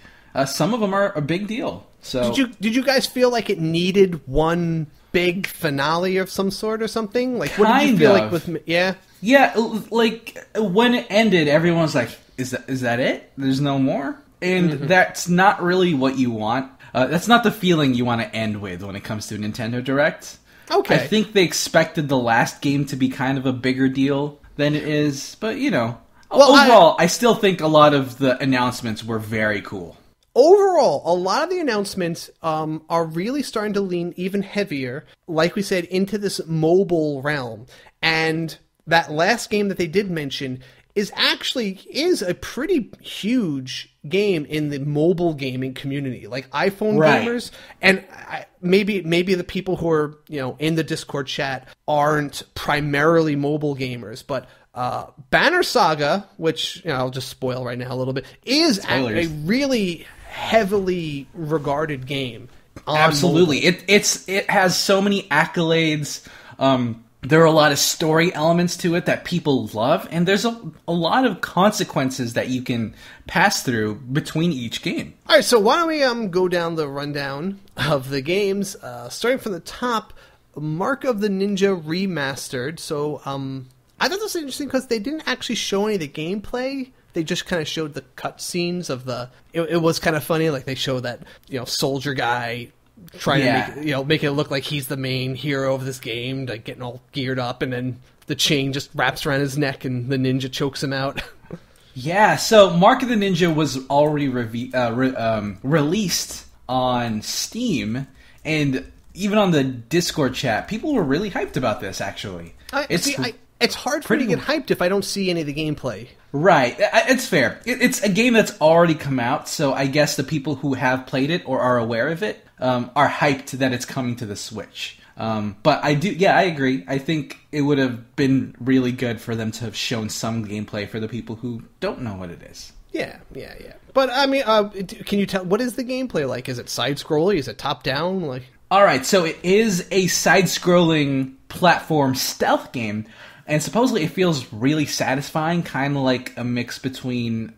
some of them are a big deal. So, did you guys feel like it needed one big finale of some sort or something? Like, what did you feel like with... Yeah? Yeah, like, when it ended, everyone was like, is that it? There's no more? And that's not really what you want. That's not the feeling you want to end with when it comes to a Nintendo Direct. Okay. I think they expected the last game to be kind of a bigger deal than it is, but, overall, I still think a lot of the announcements were very cool. overall, a lot of the announcements are really starting to lean even heavier, like we said, into this mobile realm. And that last game that they did mention is a pretty huge game in the mobile gaming community, like iPhone gamers, and maybe the people who are in the Discord chat aren't primarily mobile gamers, but Banner Saga, which I'll just spoil right now a little bit, is a really heavily regarded game. Absolutely, it has so many accolades. There are a lot of story elements to it that people love, and there's a lot of consequences that you can pass through between each game. All right, so why don't we go down the rundown of the games, starting from the top. Mark of the Ninja Remastered. So I thought this was interesting because they didn't actually show any of the gameplay. They just kind of showed the cutscenes of the. It was kind of funny, like they showed that soldier guy trying to make it look like he's the main hero of this game, like getting all geared up, and then the chain just wraps around his neck and the ninja chokes him out. Yeah, so Mark of the Ninja was already released on Steam, and even on the Discord chat, people were really hyped about this, actually. It's hard for me to get hyped if I don't see any of the gameplay. Right, it's fair. It's a game that's already come out, so I guess the people who have played it or are aware of it are hyped that it's coming to the Switch. But I agree. I think it would have been really good for them to have shown some gameplay for the people who don't know what it is. Yeah. But, I mean, can you tell, what is the gameplay like? Is it side-scrolling? Is it top-down? Alright, so it is a side-scrolling platform stealth game, and supposedly it feels really satisfying, kind of like a mix between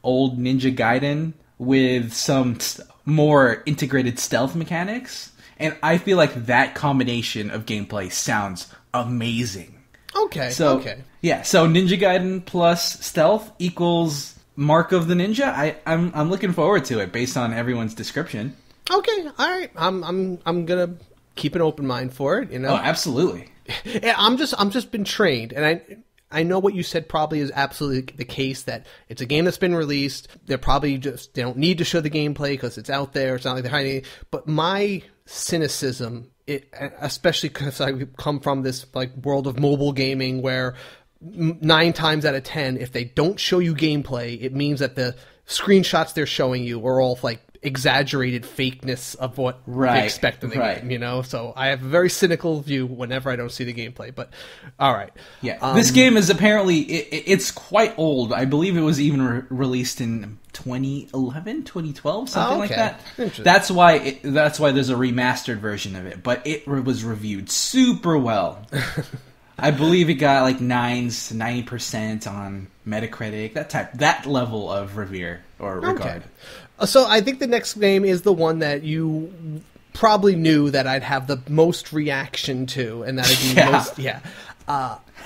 old Ninja Gaiden with some more integrated stealth mechanics. And I feel like that combination of gameplay sounds amazing. Okay. Yeah, so Ninja Gaiden plus stealth equals Mark of the Ninja. I'm looking forward to it based on everyone's description. Okay, all right. I'm gonna keep an open mind for it. Oh, absolutely. Yeah, I'm just been trained, and I know what you said probably is absolutely the case, that it's a game that's been released. They don't need to show the gameplay because it's out there. It's not like they're hiding it. But my cynicism, especially because I come from this world of mobile gaming where 9 times out of 10, if they don't show you gameplay, it means that the screenshots they're showing you are all exaggerated fakeness of what they expect in the game, So I have a very cynical view whenever I don't see the gameplay, but all right. Yeah, this game is apparently, it's quite old. I believe it was even released in 2011, 2012, something like that. That's why there's a remastered version of it, but it was reviewed super well. I believe it got 9s to 90% on Metacritic, that level of revere or regard. Okay. So I think the next game is the one that you probably knew that I'd have the most reaction to, and that would be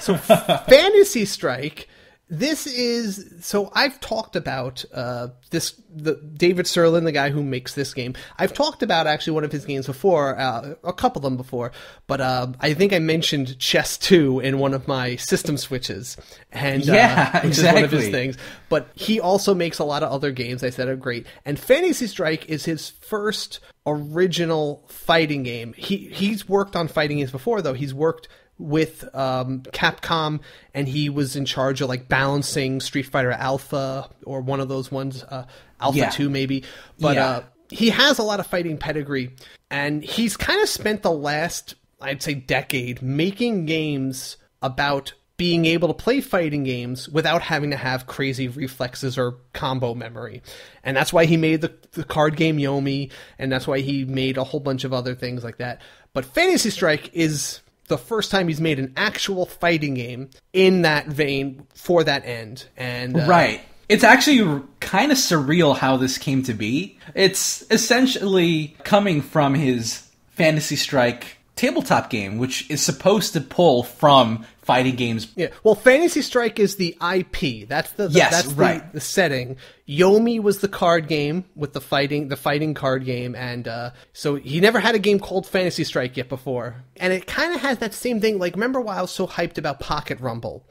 So Fantasy Strike. This is, so I've talked about the David Serlin, the guy who makes this game. I've talked about actually one of his games before, a couple of them before, but I think I mentioned Chess 2 in one of my system switches, and which is one of his things. But he also makes a lot of other games I said are great, and Fantasy Strike is his first original fighting game. He's worked on fighting games before, though. He's worked with Capcom, and he was in charge of balancing Street Fighter Alpha or one of those ones, Alpha 2 maybe. But he has a lot of fighting pedigree, and he's kind of spent the last, I'd say, decade making games about being able to play fighting games without having to have crazy reflexes or combo memory. And that's why he made the card game Yomi, and that's why he made a whole bunch of other things like that. But Fantasy Strike is the first time he's made an actual fighting game in that vein for that end. And right. It's actually kind of surreal how this came to be. It's essentially coming from his Fantasy Strike tabletop game, which is supposed to pull from fighting games. Yeah. Well, Fantasy Strike is the IP. That's the setting. Yomi was the card game with the fighting card game, and so he never had a game called Fantasy Strike yet before. And it kind of has that same thing. Remember why I was so hyped about Pocket Rumble?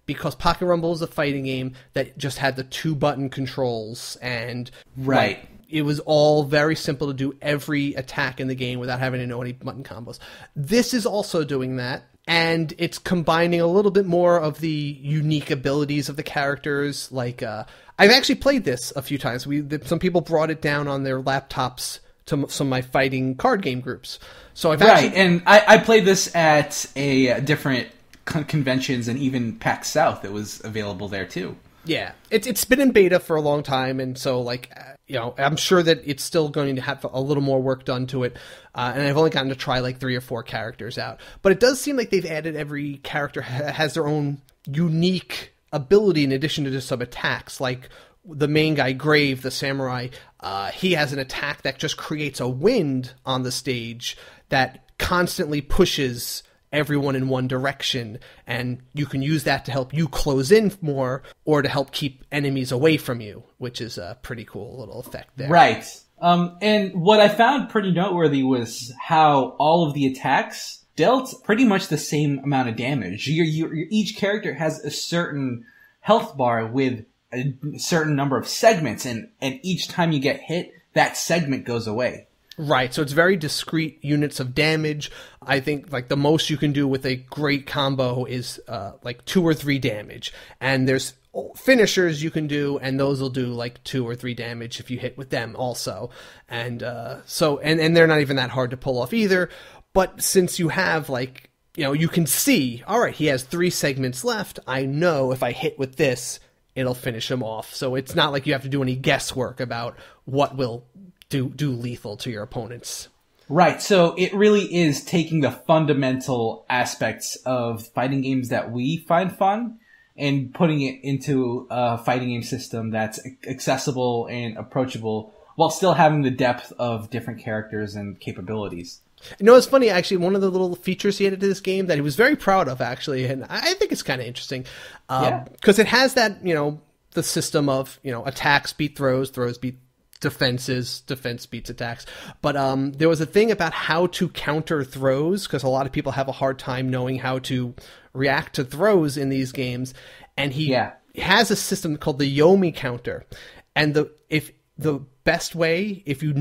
because Pocket Rumble is a fighting game that just had the 2-button controls, and Right. it was all very simple to do every attack in the game without having to know any button combos. This is also doing that, and it's combining a little bit more of the unique abilities of the characters. Like, I've actually played this a few times. Some people brought it down on their laptops to some of my fighting card game groups. So I've Right, and I played this at a different conventions, and even PAX South, it was available there too. Yeah, it's been in beta for a long time, and so, like, I'm sure that it's still going to have a little more work done to it, and I've only gotten to try like 3 or 4 characters out. But it does seem like they've added every character has their own unique ability in addition to just some attacks. Like the main guy, Grave, the samurai, he has an attack that just creates a wind on the stage that constantly pushes everyone in one direction, and you can use that to help you close in more or to help keep enemies away from you, which is a pretty cool little effect there. Right. And what I found pretty noteworthy was how all of the attacks dealt pretty much the same amount of damage. Each character has a certain health bar with a certain number of segments, and each time you get hit, that segment goes away. Right, so it's very discrete units of damage. I think like the most you can do with a great combo is like 2 or 3 damage. And there's finishers you can do, and those will do like 2 or 3 damage if you hit with them also. And and they're not even that hard to pull off either. But since you have like, you can see, all right, he has 3 segments left. I know if I hit with this, it'll finish him off. So it's not like you have to do any guesswork about what will do lethal to your opponents. Right, so it really is taking the fundamental aspects of fighting games that we find fun and putting it into a fighting game system that's accessible and approachable while still having the depth of different characters and capabilities. It's funny, actually, one of the little features he added to this game that he was very proud of, actually, and I think it's kind of interesting, because it has that, the system of, attacks beat throws, throws beat defenses, defense beats attacks. But there was a thing about how to counter throws, because a lot of people have a hard time knowing how to react to throws in these games. And he has a system called the Yomi counter. And the best way, if you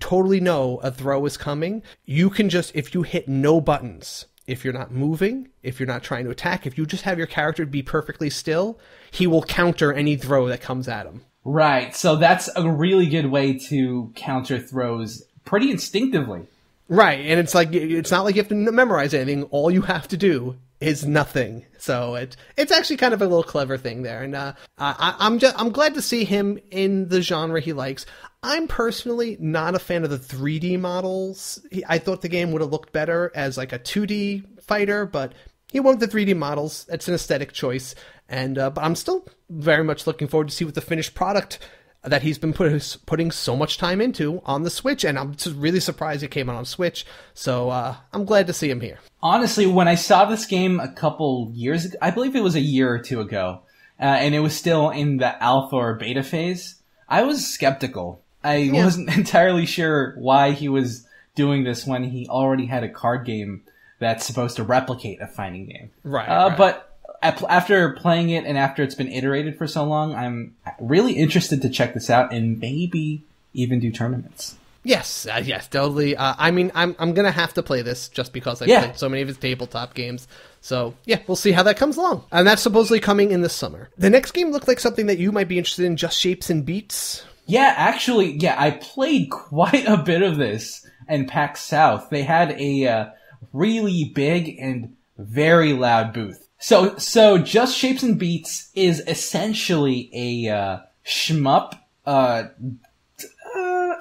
totally know a throw is coming, you can just, if you hit no buttons, if you're not moving, if you're not trying to attack, if you just have your character be perfectly still, he will counter any throw that comes at him. Right, so that's a really good way to counter throws pretty instinctively. Right, and it's like, it's not like you have to memorize anything. All you have to do is nothing. So it's actually kind of a little clever thing there, and I'm glad to see him in the genre he likes. I'm personally not a fan of the 3D models. I thought the game would have looked better as like a 2D fighter, but he went with the 3D models. It's an aesthetic choice. And but I'm still very much looking forward to see what the finished product that he's been putting so much time into on the Switch. And I'm just really surprised it came out on Switch. So I'm glad to see him here. Honestly, when I saw this game a couple years ago, I believe it was a year or 2 ago, and it was still in the alpha or beta phase, I was skeptical. I wasn't entirely sure why he was doing this when he already had a card game that's supposed to replicate a fighting game. Right. But after playing it and after it's been iterated for so long, I'm really interested to check this out and maybe even do tournaments. Yes, totally. I mean, I'm going to have to play this just because I've played so many of his tabletop games. So, we'll see how that comes along. And that's supposedly coming in the summer. The next game looked like something that you might be interested in, Just Shapes and Beats. Yeah, actually, I played quite a bit of this in PAX South. They had a really big and very loud booth. So Just Shapes and Beats is essentially a shmup.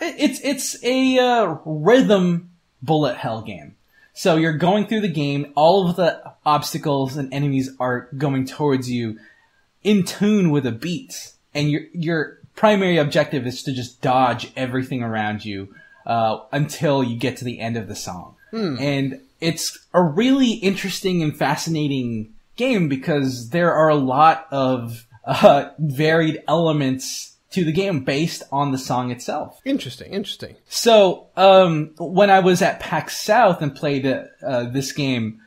It's a rhythm bullet hell game. So you're going through the game, all of the obstacles and enemies are going towards you in tune with a beat, and your primary objective is to just dodge everything around you until you get to the end of the song. And it's a really interesting and fascinating game because there are a lot of varied elements to the game based on the song itself. Interesting. So, when I was at PAX South and played this game,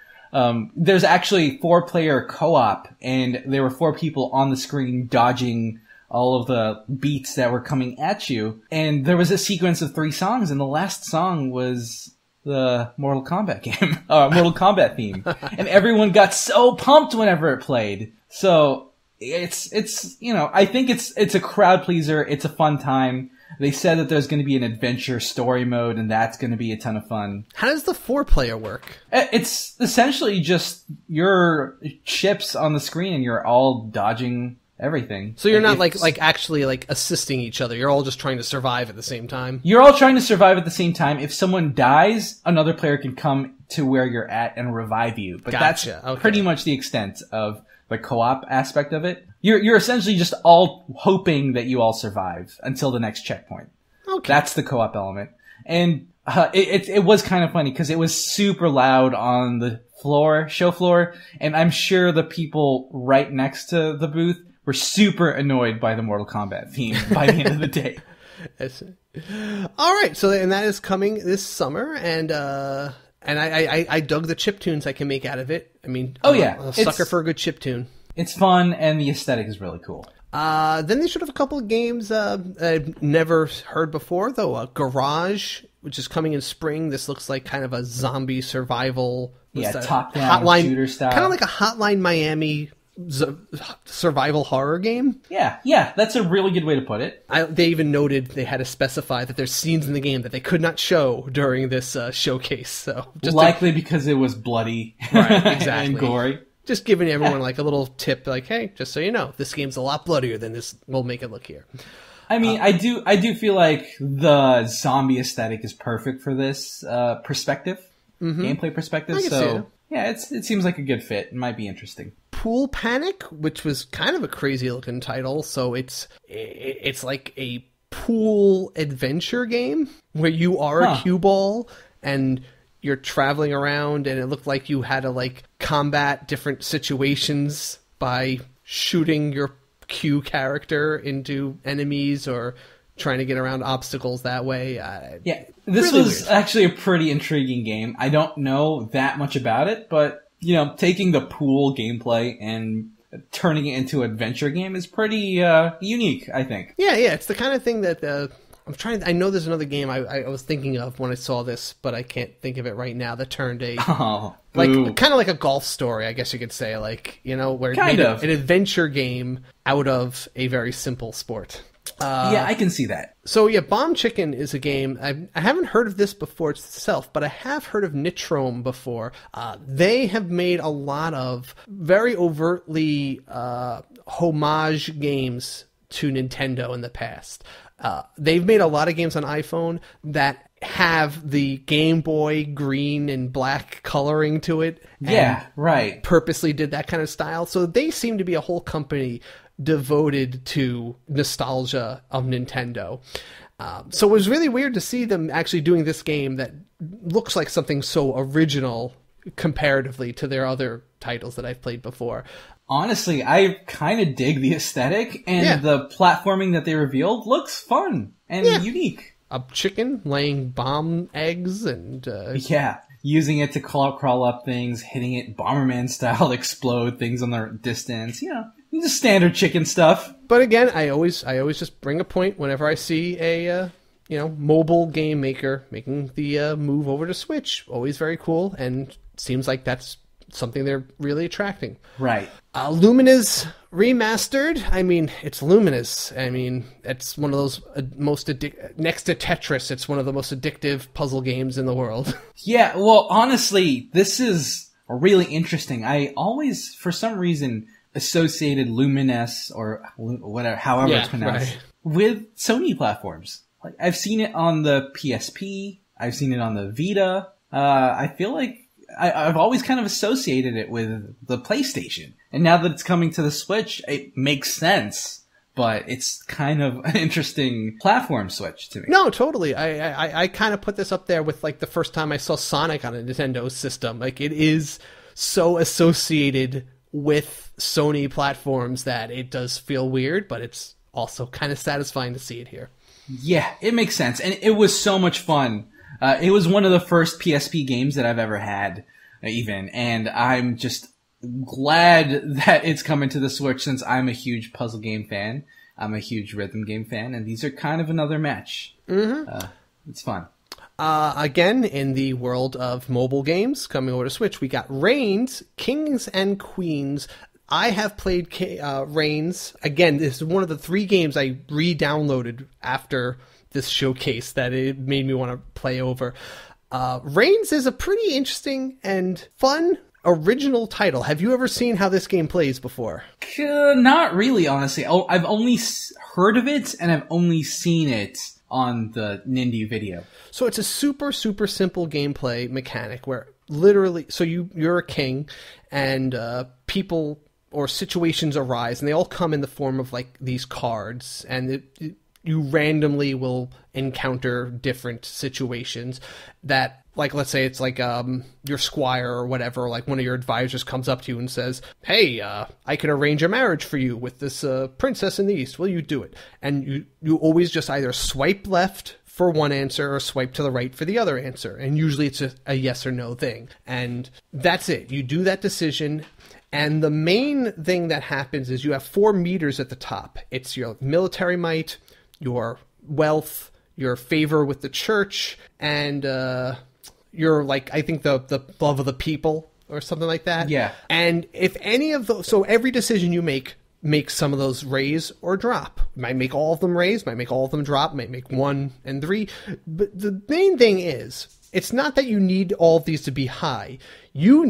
There's actually 4-player co-op, and there were 4 people on the screen dodging all of the beats that were coming at you. And there was a sequence of 3 songs, and the last song was the Mortal Kombat game, Mortal Kombat theme. And everyone got so pumped whenever it played. So it's I think it's a crowd pleaser. It's a fun time. They said that there's going to be an adventure story mode, and that's going to be a ton of fun. How does the 4-player work? It's essentially just your chips on the screen, and you're all dodging everything. So you're not actually assisting each other. You're all just trying to survive at the same time. You're all trying to survive at the same time. If someone dies, another player can come to where you're at and revive you. But Gotcha. That's Okay. pretty much the extent of the co-op aspect of it. You're essentially just all hoping that you all survive until the next checkpoint. Okay. That's the co-op element. And it was kind of funny because it was super loud on the show floor, and I'm sure the people right next to the booth were super annoyed by the Mortal Kombat theme by the end of the day. All right, so and that is coming this summer, and I dug the chiptunes I can make out of it. I mean, I'm a sucker for a good chiptune. It's fun, and the aesthetic is really cool. Then they showed off a couple of games I've never heard before, though. Garage, which is coming in spring. This looks like kind of a zombie survival. Top-down shooter style. Kind of like a Hotline Miami survival horror game. Yeah, that's a really good way to put it. They even noted they had to specify that there's scenes in the game that they could not show during this showcase. So likely because it was bloody, right? Exactly, and gory. Just giving everyone like a little tip, like, hey, just so you know, this game's a lot bloodier than this. We'll make it look here. I mean, I do feel like the zombie aesthetic is perfect for this perspective, gameplay perspective. So yeah, it seems like a good fit. It might be interesting. Pool Panic, which was kind of a crazy looking title. So it's like a pool adventure game where you are a cue ball and you're traveling around, and it looked like you had to combat different situations by shooting your cue character into enemies or trying to get around obstacles that way. This really was weird. Actually a pretty intriguing game. I don't know that much about it, but taking the pool gameplay and turning it into an adventure game is pretty unique, I think. Yeah, it's the kind of thing that I know there's another game I was thinking of when I saw this, but I can't think of it right now, that turned kind of like a golf story, I guess you could say, where it made an adventure game out of a very simple sport. I can see that. So yeah, Bomb Chicken is a game. I haven't heard of this before itself, but I have heard of Nitrome before. They have made a lot of very overtly homage games to Nintendo in the past. They've made a lot of games on iPhone that have the Game Boy green and black coloring to it. Yeah, right. Purposely did that kind of style. So they seem to be a whole company devoted to nostalgia of Nintendo. So it was really weird to see them actually doing this game that looks like something so original comparatively to their other titles that I've played before. Honestly, I kind of dig the aesthetic, and the platforming that they revealed looks fun and unique. A chicken laying bomb eggs and... using it to crawl up things, hitting it Bomberman style, explode things on the distance, the standard chicken stuff. But again, I always just bring a point whenever I see a mobile game maker making the move over to Switch. Always very cool, and seems like that's something they're really attracting. Right. Lumina's remastered. I mean, it's Lumina's. I mean, it's one of those next to Tetris, it's one of the most addictive puzzle games in the world. Yeah, well, honestly, this is really interesting. I always, for some reason, associated Luminous or whatever, however it's pronounced, with Sony platforms. Like, I've seen it on the PSP. I've seen it on the Vita. I feel like I've always kind of associated it with the PlayStation. And now that it's coming to the Switch, it makes sense. But it's kind of an interesting platform switch to me. No, totally. I kind of put this up there with the first time I saw Sonic on a Nintendo system. It is so associated with Sony platforms that it does feel weird, but it's also kind of satisfying to see it here. Yeah, it makes sense. And it was so much fun. It was one of the first PSP games that I've ever had. even. And I'm just glad that it's coming to the Switch since I'm a huge puzzle game fan. I'm a huge rhythm game fan, and these are kind of another match. It's fun. Again, in the world of mobile games coming over to Switch, we got Reigns, Kings and Queens. I have played Reigns. Again, this is one of the 3 games I re-downloaded after this showcase that it made me want to play over. Reigns is a pretty interesting and fun original title. Have you ever seen how this game plays before? Not really, honestly. I've only heard of it, and I've only seen it on the Nindy video. So it's a super, super simple gameplay mechanic where literally, so you're a king, and people or situations arise, and they all come in the form of like these cards, and you randomly will encounter different situations that, like, let's say it's like your squire or whatever, like one of your advisors comes up to you and says, hey, I can arrange a marriage for you with this princess in the East. Will you do it? And you always just either swipe left for one answer or swipe to the right for the other answer. And usually it's a yes or no thing. And that's it. You do that decision. And the main thing that happens is you have 4 meters at the top. It's your military might, your wealth, your favor with the church, and your, like, I think the love of the people or something like that. Yeah. And if any of those, so every decision you make some of those raise or drop. You might make all of them raise, might make all of them drop, might make 1 and 3. But the main thing is, it's not that you need all of these to be high. You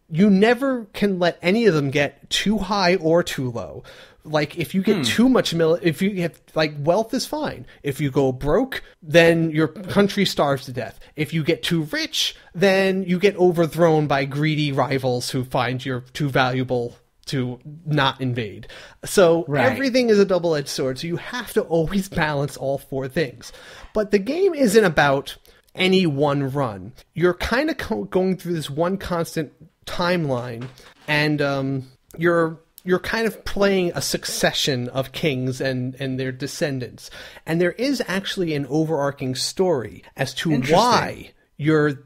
never can let any of them get too high or too low. Like, if you get too much if you have, like, wealth is fine. If you go broke, then your country starves to death. If you get too rich, then you get overthrown by greedy rivals who find you're too valuable to not invade. So Everything is a double-edged sword. So you have to always balance all 4 things. But the game isn't about any one run. You're kind of going through this one constant timeline, and you're kind of playing a succession of kings and their descendants. And there is actually an overarching story as to why you're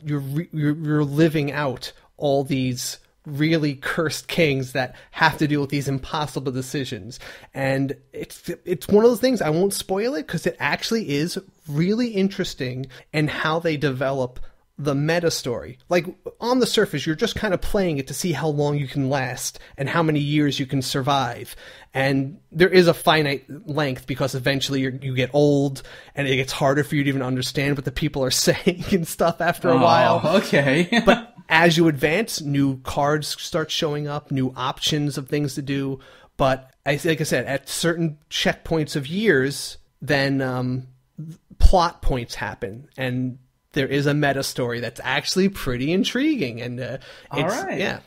living out all these really cursed kings that have to deal with these impossible decisions. And it's one of those things, I won't spoil it because it actually is really interesting in how they develop the meta story. Like, on the surface, you're just kind of playing it to see how long you can last and how many years you can survive. And there is a finite length because eventually you get old and it gets harder for you to even understand what the people are saying and stuff after a while. Okay. But as you advance, new cards start showing up, new options of things to do. But like I said, at certain checkpoints of years, then plot points happen, and there is a meta story that's actually pretty intriguing. And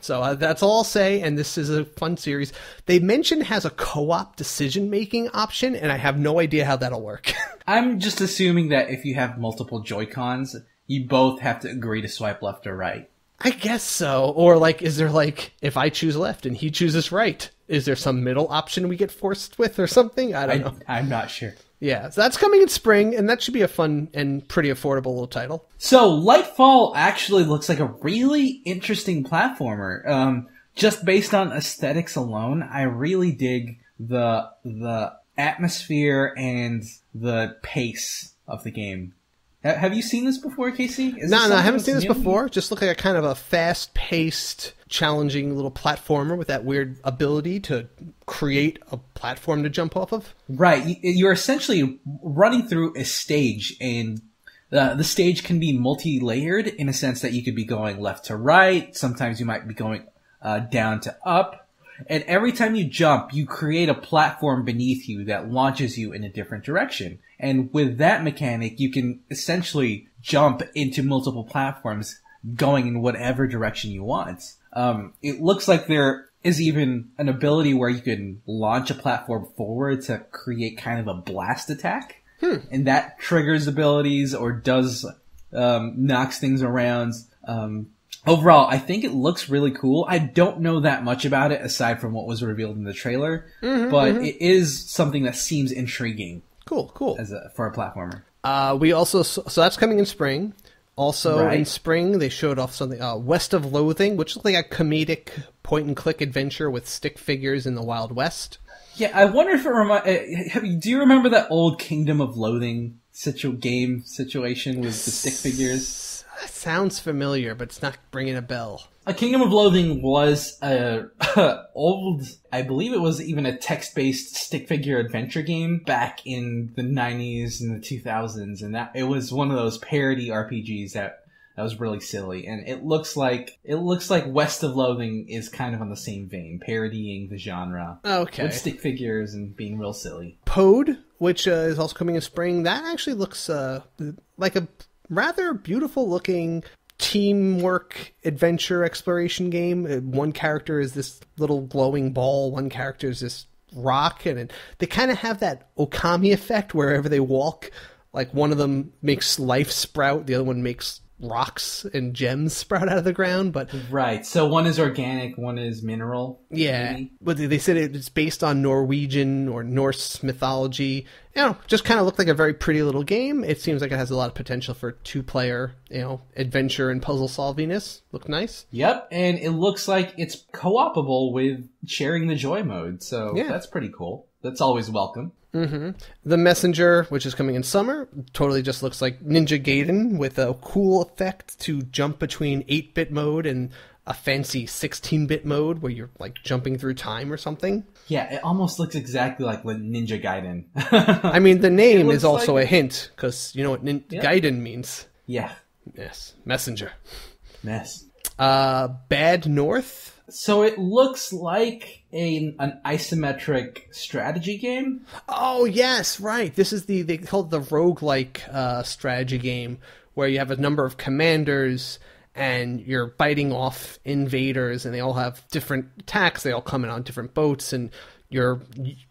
so that's all I'll say. And this is a fun series. They mentioned it has a co-op decision-making option, and I have no idea how that'll work. I'm just assuming that if you have multiple Joy-Cons, you both have to agree to swipe left or right. I guess so. Or, like, is there, like, if I choose left and he chooses right, is there some middle option we get forced with or something? I don't know. I'm not sure. Yeah, so that's coming in spring, and that should be a fun and pretty affordable little title. So, Lightfall actually looks like a really interesting platformer. Just based on aesthetics alone, I really dig the atmosphere and the pace of the game. Have you seen this before, Casey? No, I haven't seen this before. Just look like a kind of a fast-paced, challenging little platformer with that weird ability to create a platform to jump off of. Right. You're essentially running through a stage, and the stage can be multi-layered in a sense that you could be going left to right. Sometimes you might be going down to up. And every time you jump, you create a platform beneath you that launches you in a different direction. And with that mechanic, you can essentially jump into multiple platforms going in whatever direction you want. It looks like there is even an ability where you can launch a platform forward to create kind of a blast attack. And that triggers abilities or does knocks things around. Overall, I think it looks really cool. I don't know that much about it aside from what was revealed in the trailer, but it is something that seems intriguing. Cool. For a platformer. We also, so that's coming in spring. Also Right. in spring, they showed off something, West of Loathing, which looks like a comedic point-and-click adventure with stick figures in the Wild West. Yeah, I wonder if it do you remember that old Kingdom of Loathing game situation with the stick figures? Sounds familiar, but it's not bringing a bell. A Kingdom of Loathing was a old, I believe it was even a text-based stick figure adventure game back in the 90s and the 2000s, and that it was one of those parody RPGs that was really silly. And it looks like West of Loathing is kind of on the same vein, parodying the genre. Okay. With stick figures and being real silly. Pode, which is also coming in spring, that actually looks like a rather beautiful-looking teamwork adventure exploration game. One character is this little glowing ball, one character is this rock, and they kind of have that Okami effect wherever they walk. Like one of them makes life sprout, the other one makes rocks and gems sprout out of the ground. But right, so one is organic, one is mineral. Yeah, maybe? But they said it's based on Norwegian or Norse mythology. Just kind of looked like a very pretty little game. It seems like it has a lot of potential for two-player, adventure and puzzle solviness. Looked nice. Yep, and it looks like it's co-opable with sharing the joy mode, so that's pretty cool. That's always welcome. Mm-hmm. The Messenger, which is coming in summer, totally just looks like Ninja Gaiden with a cool effect to jump between 8-bit mode and a fancy 16-bit mode where you're like jumping through time or something. Yeah, it almost looks exactly like Ninja Gaiden. I mean, the name is also a hint, because you know what Gaiden means. Yeah. Yes. Messenger. Mess. Bad North. So it looks like an isometric strategy game. Oh, yes, right. This is they call it the roguelike strategy game, where you have a number of commanders and you're fighting off invaders, and they all have different attacks. They all come in on different boats, and your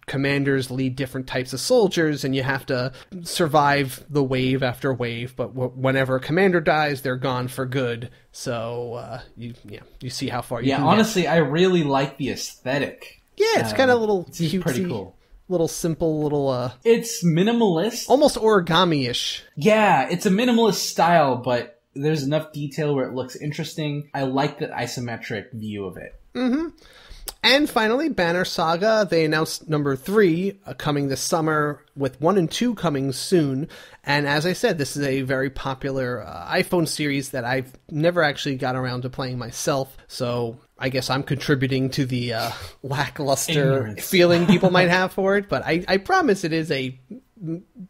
commanders lead different types of soldiers, and you have to survive the wave after wave. But whenever a commander dies, they're gone for good. So you see how far you can honestly, get. I really like the aesthetic. Yeah, it's kind of a little cutesy, pretty cool. Little simple, little... It's minimalist. Almost origami-ish. Yeah, it's a minimalist style, but there's enough detail where it looks interesting. I like the isometric view of it. Mm-hmm. And finally, Banner Saga. They announced number 3 coming this summer, with 1 and 2 coming soon. And as I said, this is a very popular iPhone series that I've never actually got around to playing myself. So I guess I'm contributing to the lackluster Ignorance. feeling people might have for it. But I promise it is a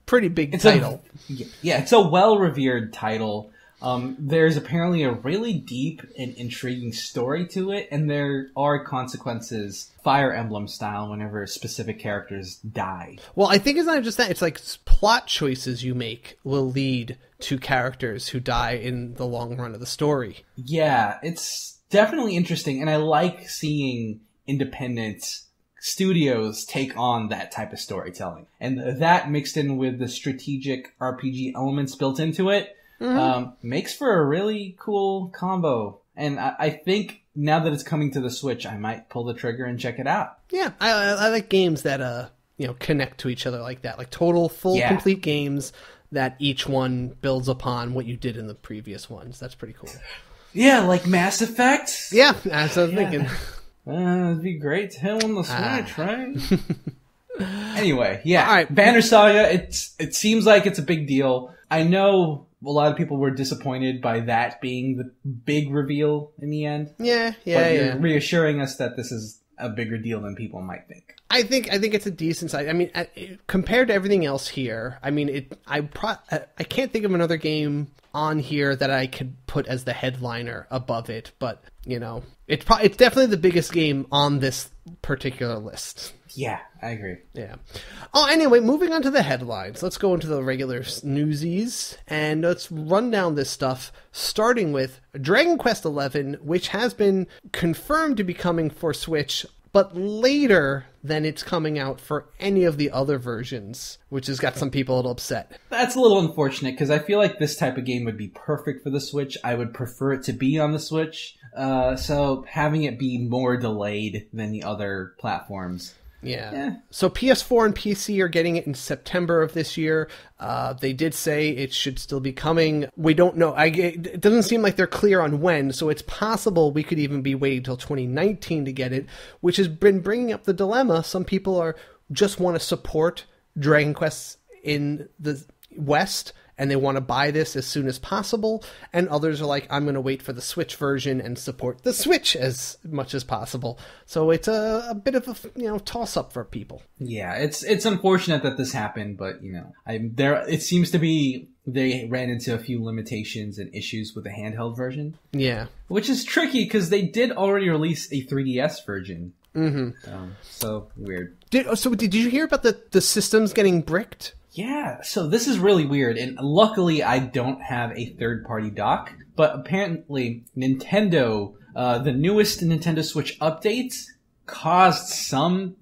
pretty big title. It's a well-revered title. There's apparently a really deep and intriguing story to it, and there are consequences, Fire Emblem style, whenever specific characters die. Well, I think it's not just that. It's like plot choices you make will lead to characters who die in the long run of the story. Yeah, it's definitely interesting, and I like seeing independent studios take on that type of storytelling. And that mixed in with the strategic RPG elements built into it, makes for a really cool combo. And I think now that it's coming to the Switch, I might pull the trigger and check it out. Yeah, I like games that connect to each other like that, like total, full, complete games that each one builds upon what you did in the previous ones. That's pretty cool. Yeah, like Mass Effect. Yeah, as I was thinking. It'd be great to hit on the Switch, right? Anyway, yeah. All right. Banner Saga, it seems like it's a big deal. I know a lot of people were disappointed by that being the big reveal in the end. Yeah. But you're reassuring us that this is a bigger deal than people might think. I think it's a decent size. I mean, compared to everything else here, I mean, I can't think of another game on here that I could put as the headliner above it. But it's definitely the biggest game on this particular list. Yeah, I agree. Yeah. Oh, anyway, moving on to the headlines. Let's go into the regular newsies, and let's run down this stuff, starting with Dragon Quest XI, which has been confirmed to be coming for Switch, but later than it's coming out for any of the other versions, which has got some people a little upset. That's a little unfortunate, because I feel like this type of game would be perfect for the Switch. I would prefer it to be on the Switch, so having it be more delayed than the other platforms Yeah. So PS4 and PC are getting it in September of this year. They did say it should still be coming. We don't know. It doesn't seem like they're clear on when, so it's possible we could even be waiting until 2019 to get it, which has been bringing up the dilemma. Some people just want to support Dragon Quest in the West, and they want to buy this as soon as possible, and others are like, I'm going to wait for the Switch version and support the Switch as much as possible. So it's a bit of a toss-up for people. Yeah, it's unfortunate that this happened, but it seems to be they ran into a few limitations and issues with the handheld version. Yeah. Which is tricky, because they did already release a 3DS version. Mm-hmm. So weird. Did you hear about the systems getting bricked? Yeah, so this is really weird, and luckily I don't have a third-party dock, but apparently Nintendo, the newest Nintendo Switch updates caused some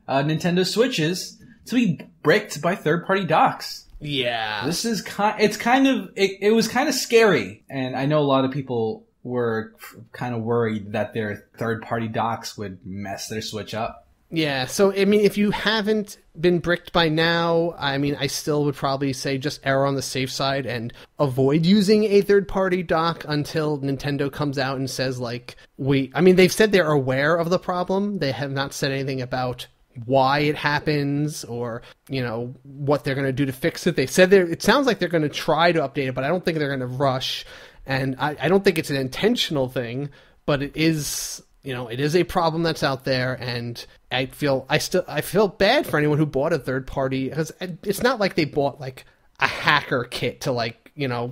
Nintendo Switches to be bricked by third-party docks. Yeah. This is it was kind of scary, and I know a lot of people were kind of worried that their third-party docks would mess their Switch up. Yeah, so, I mean, if you haven't been bricked by now, I mean, I still would probably say just err on the safe side and avoid using a third-party dock until Nintendo comes out and says, they've said they're aware of the problem. They have not said anything about why it happens or, what they're going to do to fix it. They said it sounds like they're going to try to update it, but I don't think they're going to rush. And I don't think it's an intentional thing, but it is... it is a problem that's out there, and I feel bad for anyone who bought a third party, because it's not like they bought a hacker kit to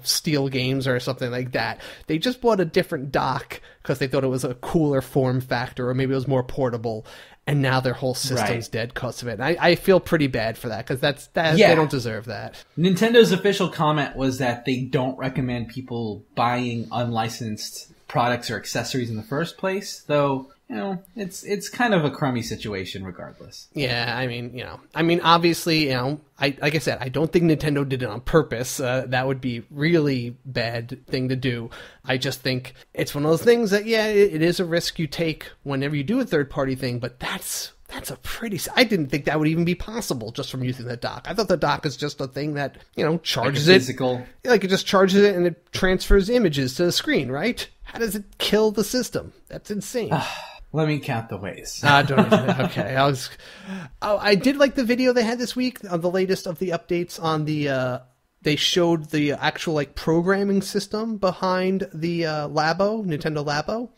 steal games or something like that. They just bought a different dock because they thought it was a cooler form factor, or maybe it was more portable, and now their whole system's dead because of it. And I feel pretty bad for that, because they don't deserve that. Kindo's official comment was that they don't recommend people buying unlicensed products or accessories in the first place, though, it's kind of a crummy situation regardless. Yeah, I mean, obviously, like I said, I don't think Nintendo did it on purpose. That would be really bad thing to do. I just think it's one of those things that, it is a risk you take whenever you do a third-party thing, but that's I didn't think that would even be possible just from using the dock. I thought the dock is just a thing that, charges it. It just charges it and it transfers images to the screen, right? How does it kill the system? That's insane. Let me count the ways. Okay. I did like the video they had this week on the latest of the updates on the, they showed the actual programming system behind the Nintendo Labo.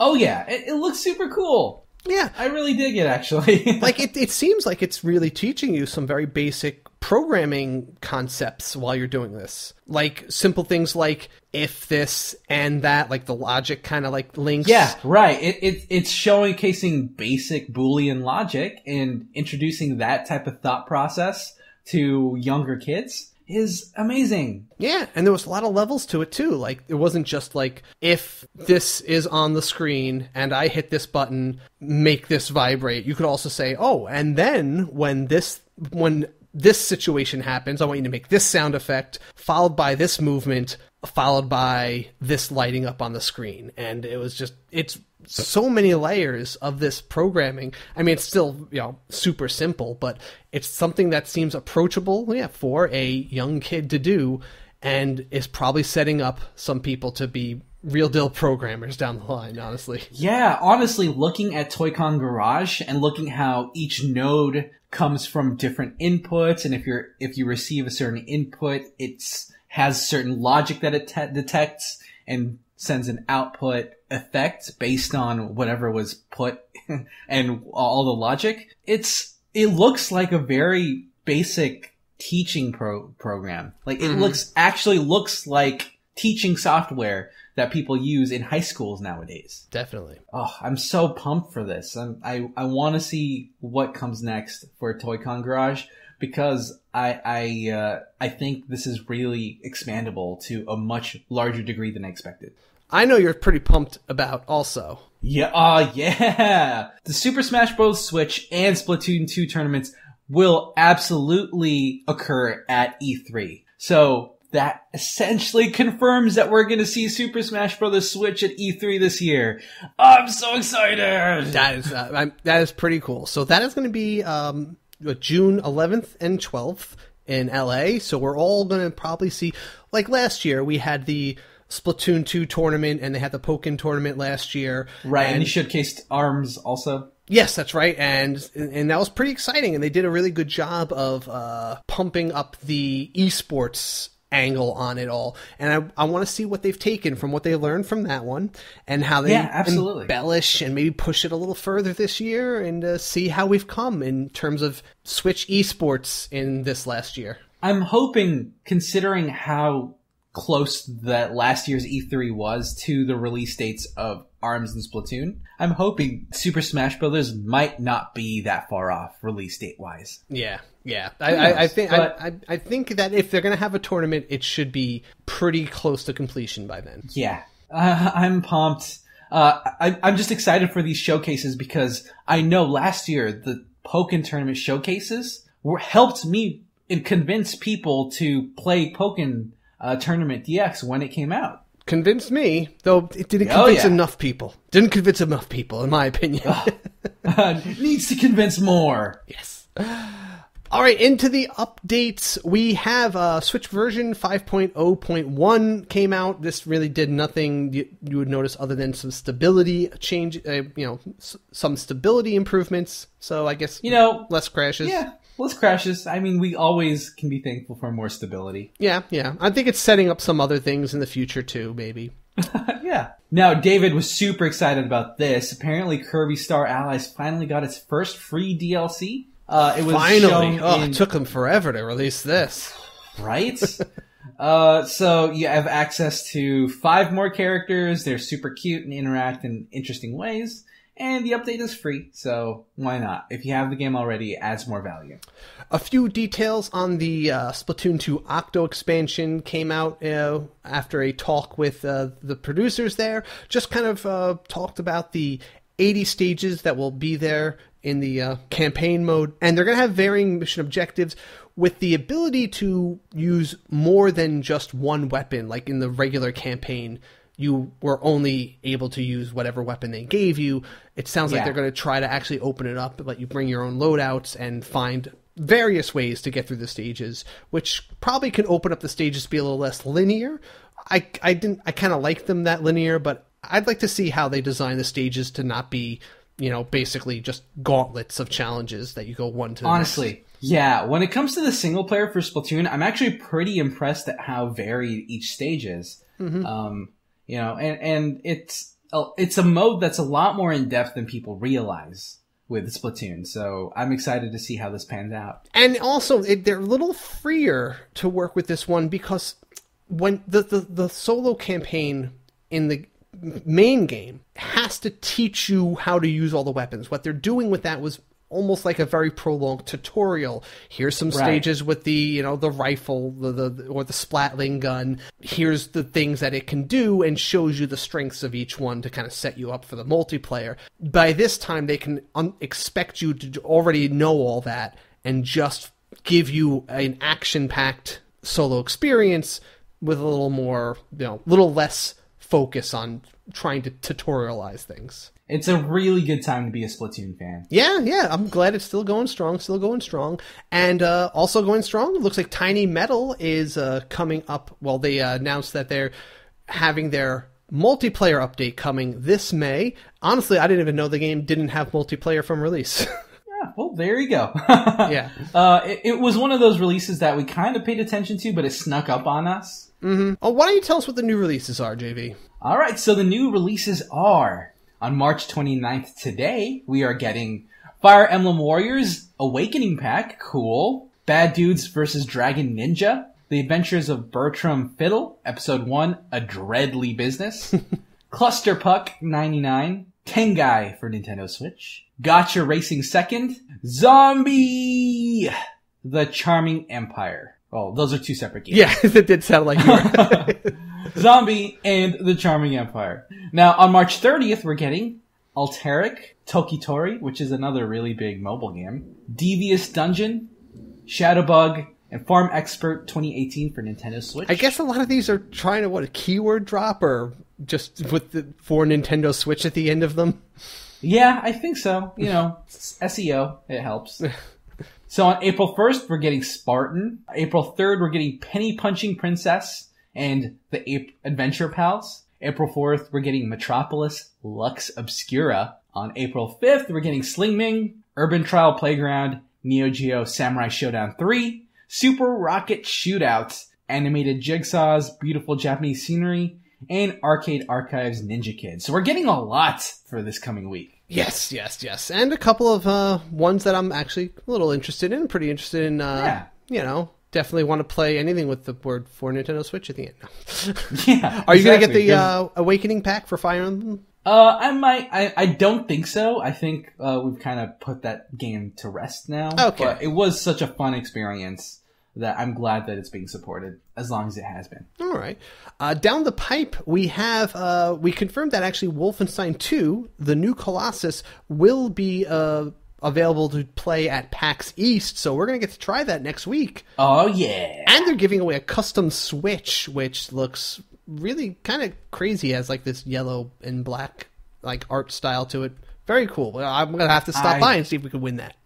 Oh yeah, it looks super cool. Yeah. I really dig it, actually. It seems like it's really teaching you some very basic programming concepts while you're doing this. Simple things like if this and that, the logic kind of links. Yeah, right. It's showcasing basic Boolean logic and introducing that type of thought process to younger kids is amazing. Yeah, and there was a lot of levels to it too. It wasn't just if this is on the screen and I hit this button, make this vibrate. You could also say, and then when this situation happens, I want you to make this sound effect, followed by this movement, followed by this lighting up on the screen. And it's so many layers of this programming. I mean, it's still, super simple, but it's something that seems approachable, for a young kid to do, and is probably setting up some people to be real deal programmers down the line, honestly. Yeah, honestly, looking at Toy-Con Garage and looking how each node comes from different inputs, and if you receive a certain input, has certain logic that it detects and sends an output effect based on whatever was put and all the logic. It looks like a very basic teaching program. It actually looks like teaching software that people use in high schools nowadays. Definitely. Oh, I'm so pumped for this. I want to see what comes next for Toy-Con Garage, because I think this is really expandable to a much larger degree than I expected. I know you're pretty pumped about also. Yeah, yeah. The Super Smash Bros. Switch and Splatoon 2 tournaments will absolutely occur at E3. So that essentially confirms that we're going to see Super Smash Bros. Switch at E3 this year. I'm so excited! That is pretty cool. So that is going to be June 11th and 12th in LA. So we're all going to probably see, like last year, we had the Splatoon 2 tournament and they had the Pokken tournament last year. Right, and you showcased ARMS also. Yes, that's right, and that was pretty exciting, and they did a really good job of pumping up the esports angle on it all. And I want to see what they've taken from what they learned from that one, and how they embellish and maybe push it a little further this year, and see how we've come in terms of Switch esports in this last year. I'm hoping, considering how close that last year's E3 was to the release dates of ARMS and Splatoon, I'm hoping Super Smash Bros. Might not be that far off release date wise. Yeah. I think that if they're going to have a tournament, it should be pretty close to completion by then. Yeah, I'm pumped. I'm just excited for these showcases because I know last year the Pokken tournament showcases helped me and convince people to play Pokken Tournament DX when it came out. Convinced me, though it didn't convince enough people. Didn't convince enough people, in my opinion. Needs to convince more. Yes. All right, into the updates. We have Switch version 5.0.1 came out. This really did nothing you would notice other than some stability change, some stability improvements. So I guess, less crashes. Yeah. Less crashes. I mean, we always can be thankful for more stability. Yeah. I think it's setting up some other things in the future, too, maybe. Yeah. Now, David was super excited about this. Apparently, Kirby Star Allies finally got its first free DLC. It was finally. Shown it took them forever to release this. Right? So you have access to 5 more characters. They're super cute and interact in interesting ways. And the update is free, so why not? If you have the game already, it adds more value. A few details on the Splatoon 2 Octo expansion came out after a talk with the producers there. Just kind of talked about the 80 stages that will be there in the campaign mode. And they're going to have varying mission objectives with the ability to use more than just one weapon, like in the regular campaign. You were only able to use whatever weapon they gave you. It sounds like they're going to try to actually open it up, let you bring your own loadouts and find various ways to get through the stages, which probably can open up the stages to be a little less linear. I kind of like them that linear, but I'd like to see how they design the stages to not be, basically just gauntlets of challenges that you go one to the Honestly, next. Yeah. When it comes to the single player for Splatoon, I'm actually pretty impressed at how varied each stage is. Mm-hmm. And it's a mode that's a lot more in depth than people realize with Splatoon. So I'm excited to see how this pans out. And also, they're a little freer to work with this one because when the solo campaign in the main game has to teach you how to use all the weapons. What they're doing with that was almost like a very prolonged tutorial. Here's some stages with the the rifle, or the splatling gun. Here's the things that it can do, and shows you the strengths of each one to kind of set you up for the multiplayer. By this time, they can expect you to already know all that and just give you an action-packed solo experience with a little more, little less focus on trying to tutorialize things. It's a really good time to be a Splatoon fan. Yeah, I'm glad it's still going strong. And also going strong, it looks like Tiny Metal is coming up. Well, they announced that they're having their multiplayer update coming this May. Honestly, I didn't even know the game didn't have multiplayer from release. Yeah, well, there you go. Yeah. It was one of those releases that we kind of paid attention to, but it snuck up on us. Mm-hmm. Oh, why don't you tell us what the new releases are, JV? All right, so the new releases are... On March 29th today, we are getting Fire Emblem Warriors Awakening Pack, cool. Bad Dudes vs. Dragon Ninja, The Adventures of Bertram Fiddle, Episode 1, A Dreadly Business, Cluster Puck 99, Tengai for Nintendo Switch, Gotcha Racing 2nd, Zombie, The Charming Empire. Oh, those are 2 separate games. Yeah, it did sound like you were... Zombie and The Charming Empire. Now, on March 30th, we're getting Alteric, Tokitori, which is another really big mobile game, Devious Dungeon, Shadowbug, and Farm Expert 2018 for Nintendo Switch. I guess a lot of these are trying to, a keyword drop or just for Nintendo Switch at the end of them? Yeah, I think so. SEO, it helps. So on April 1st, we're getting Spartan. April 3rd, we're getting Penny Punching Princess and the Adventure Pals. April 4th, we're getting Metropolis Lux Obscura. On April 5th, we're getting Sling Ming, Urban Trial Playground, Neo Geo Samurai Showdown 3, Super Rocket Shootouts, Animated Jigsaws, Beautiful Japanese Scenery, and Arcade Archives Ninja Kid. So we're getting a lot for this coming week. Yes. And a couple of ones that I'm actually a little interested in, pretty interested in, definitely want to play anything with the word for Nintendo Switch at the end. Yeah. Are you going to get the Awakening pack for Fire Emblem? I might. I don't think so. I think we've kind of put that game to rest now. Okay. But it was such a fun experience that I'm glad that it's being supported as long as it has been. All right. Down the pipe, we have we confirmed that actually Wolfenstein 2, the new Colossus, will be available to play at PAX East, so we're going to get to try that next week. Oh, yeah. And they're giving away a custom Switch, which looks really kind of crazy, has like this yellow and black like art style to it. Very cool. I'm going to have to stop by and see if we can win that.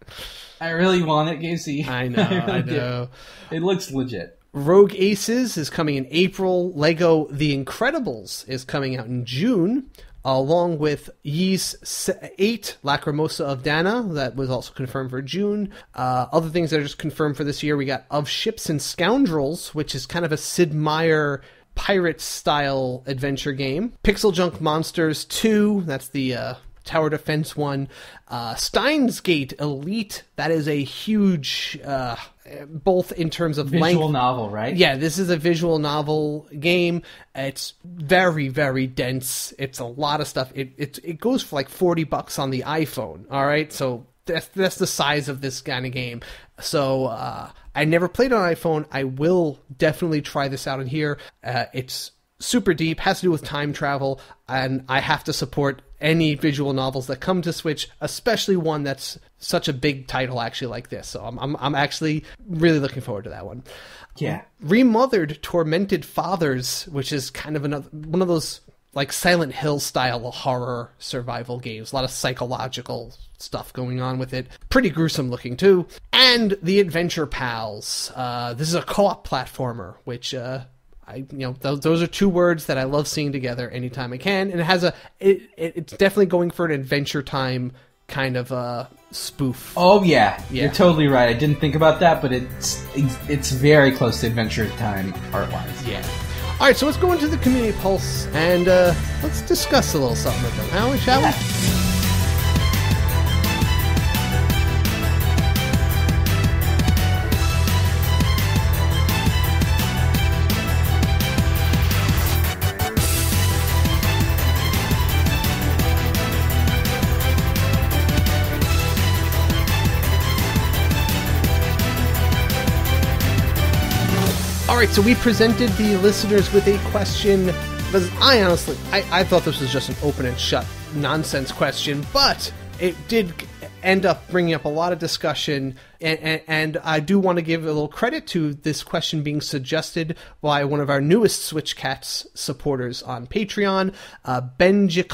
I really want it, Casey. I know. It looks legit. Rogue Aces is coming in April. Lego The Incredibles is coming out in June, along with Ys 8, Lacrimosa of Dana. That was also confirmed for June. Other things that are just confirmed for this year, we got Of Ships and Scoundrels, which is kind of a Sid Meier pirate-style adventure game. Pixel Junk Monsters 2, that's the tower defense one. Steins Gate Elite, that is a huge, both in terms of visual length. Novel, right? Yeah, this is a visual novel game. It's very, very dense. It's a lot of stuff. It goes for like $40 on the iPhone. All right, so that's the size of this kind of game. So I never played on iPhone. I will definitely try this out in here. It's super deep, has to do with time travel, and I have to support any visual novels that come to Switch, especially one that's such a big title actually like this. So I'm actually really looking forward to that one. Yeah. Remothered Tormented Fathers, which is kind of one of those like Silent Hill style horror survival games. A lot of psychological stuff going on with it. Pretty gruesome looking too. And The Adventure Pals. This is a co-op platformer, which those are two words that I love seeing together anytime I can, and it has it's definitely going for an Adventure Time kind of spoof. Oh yeah, you're totally right. I didn't think about that, but it's very close to Adventure Time art-wise. Yeah. All right, so let's go into the Community Pulse and let's discuss a little something with them, shall we? All right, so we presented the listeners with a question, because I thought this was just an open and shut nonsense question, but it did end up bringing up a lot of discussion, and I do want to give a little credit to this question being suggested by one of our newest SwitchCats supporters on Patreon, Benji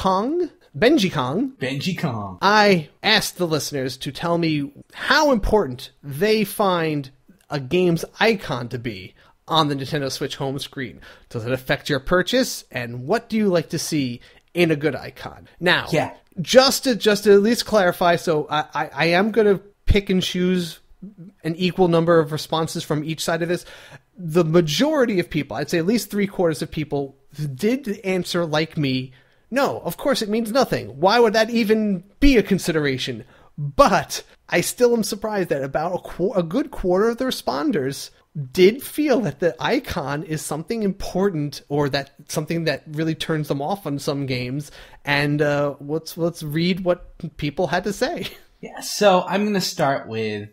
Kong. I asked the listeners to tell me how important they find a game's icon to be on the Nintendo Switch home screen. Does it affect your purchase? And what do you like to see in a good icon? Now, just to at least clarify, so I am going to pick and choose an equal number of responses from each side of this. The majority of people, I'd say at least 3/4 of people, did answer like me, no, of course it means nothing. Why would that even be a consideration? But I still am surprised that about a good quarter of the responders did feel that the icon is something important, or that something that really turns them off on some games. And let's read what people had to say. Yeah, so I'm going to start with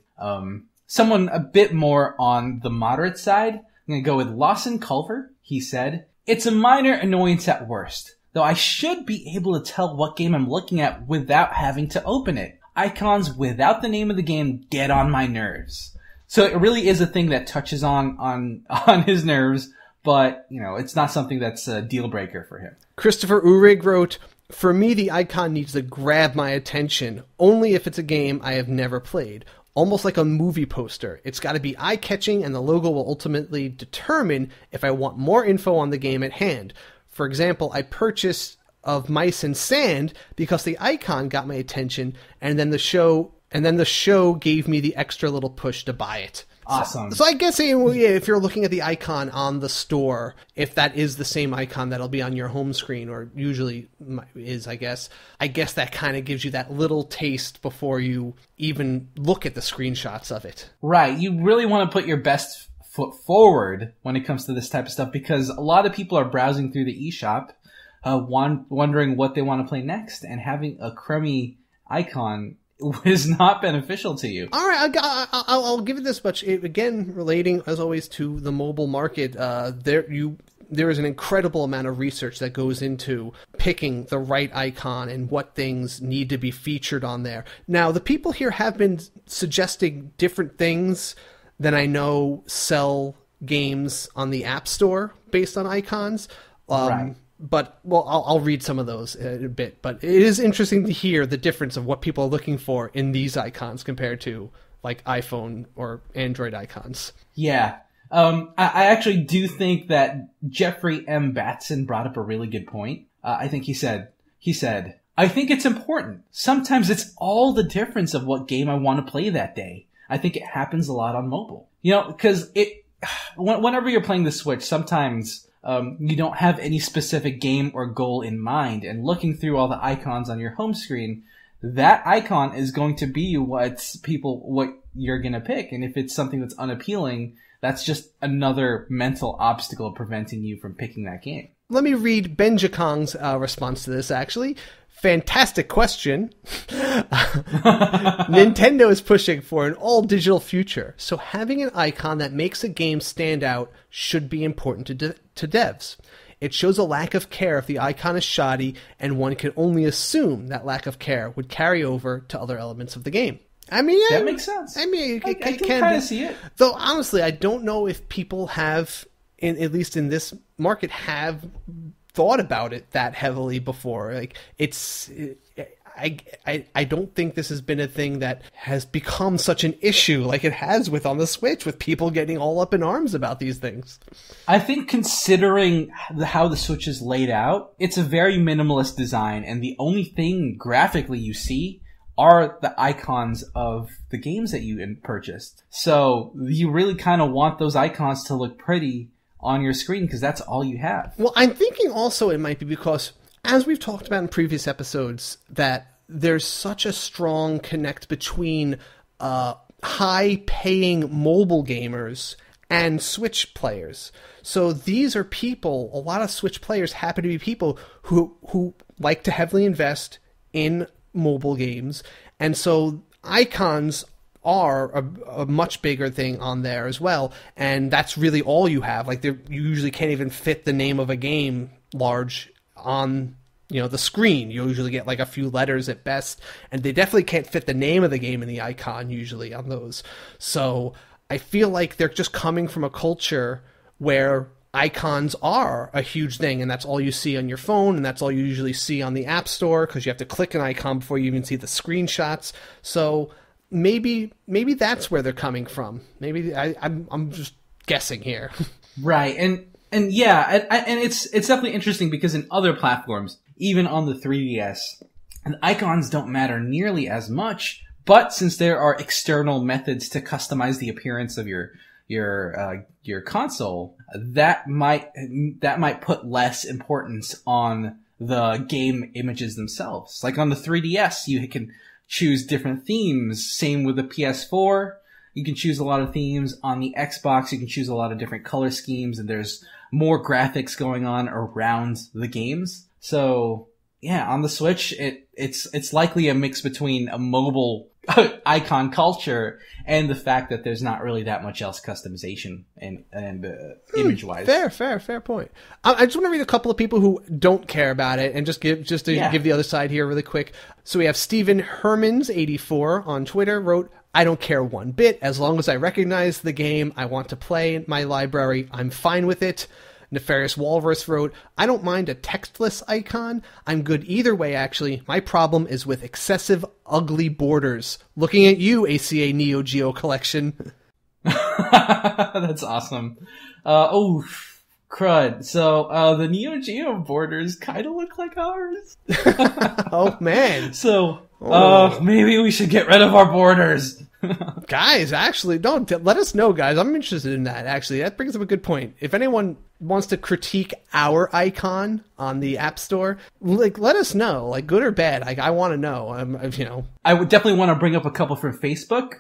someone a bit more on the moderate side. I'm going to go with Lawson Culver. He said, "It's a minor annoyance at worst, though I should be able to tell what game I'm looking at without having to open it. Icons without the name of the game get on my nerves. So it really is a thing that touches on his nerves, but, it's not something that's a deal breaker for him. Christopher Uhrig wrote, "For me, the icon needs to grab my attention, only if it's a game I have never played. Almost like a movie poster. It's got to be eye-catching, and the logo will ultimately determine if I want more info on the game at hand. For example, I purchased of Mice and Sand because the icon got my attention, and then the show gave me the extra little push to buy it." Awesome. So I guess if you're looking at the icon on the store, if that is the same icon that'll be on your home screen, or usually is, I guess that kind of gives you that little taste before you even look at the screenshots of it. Right. You really want to put your best foot forward when it comes to this type of stuff, because a lot of people are browsing through the eShop, wondering what they want to play next, and having a crummy icon is not beneficial to you. All right, I'll give it this much. Again, relating as always to the mobile market, there is an incredible amount of research that goes into picking the right icon and what things need to be featured on there. Now, the people here have been suggesting different things than I know sell games on the App Store based on icons. Right. But, I'll read some of those in a bit. But it is interesting to hear the difference of what people are looking for in these icons compared to, like, iPhone or Android icons. Yeah. I actually do think that Jeffrey M. Batson brought up a really good point. I think he said, "I think it's important. Sometimes it's all the difference of what game I want to play that day. I think it happens a lot on mobile. Because whenever you're playing the Switch, sometimes you don't have any specific game or goal in mind, and looking through all the icons on your home screen, that icon is going to be what you're going to pick. And if it's something that's unappealing, that's just another mental obstacle preventing you from picking that game." Let me read Benjikong's response to this, actually. Fantastic question. Nintendo is pushing for an all-digital future, so having an icon that makes a game stand out should be important to devs. It shows a lack of care if the icon is shoddy, and one can only assume that lack of care would carry over to other elements of the game. I mean, that makes sense. I mean, I can kind of see it. Though, honestly, I don't know if people have, at least in this market, have thought about it that heavily before. Like, I don't think this has been a thing that has become such an issue like it has with on the Switch, with people getting all up in arms about these things. I think, considering how the Switch is laid out, it's a very minimalist design, and the only thing graphically you see are the icons of the games that you purchased. So you really kind of want those icons to look pretty on your screen, because that's all you have. Well, I'm thinking also it might be because, as we've talked about in previous episodes, that there's such a strong connect between high-paying mobile gamers and Switch players. So these are people, a lot of Switch players happen to be people who like to heavily invest in mobile games, and so icons are a much bigger thing on there as well, and that's really all you have. Like, you usually can't even fit the name of a game large on the screen. You usually get like a few letters at best, and they definitely can't fit the name of the game in the icon usually on those. So I feel like they're just coming from a culture where icons are a huge thing, and that's all you see on your phone, and that's all you usually see on the App Store, because you have to click an icon before you even see the screenshots. So maybe that's where they're coming from. Maybe I'm just guessing here. Right, and yeah, and it's definitely interesting, because in other platforms, even on the 3DS, the icons don't matter nearly as much. But since there are external methods to customize the appearance of your console, that might put less importance on the game images themselves. Like on the 3DS, you can choose different themes. Same with the PS4. You can choose a lot of themes. On the Xbox, you can choose a lot of different color schemes, and there's more graphics going on around the games. So yeah, on the Switch, it's likely a mix between a mobile icon culture and the fact that there's not really that much else customization and image wise. Fair point. I just want to read a couple of people who don't care about it and just give the other side here really quick. So we have Stephen Hermans 84 on Twitter wrote, I don't care one bit. As long as I recognize the game I want to play in my library, I'm fine with it. Nefarious Walrus wrote, I don't mind a textless icon. I'm good either way, actually. My problem is with excessive, ugly borders. Looking at you, ACA Neo Geo Collection. That's awesome. Crud. So, the Neo Geo borders kind of look like ours. Oh, man. So, maybe we should get rid of our borders. Guys, actually, don't let us know, guys. I'm interested in that, actually. That brings up a good point. If anyone wants to critique our icon on the App Store, like, let us know, like, good or bad. Like, I want to know. I would definitely want to bring up a couple from Facebook,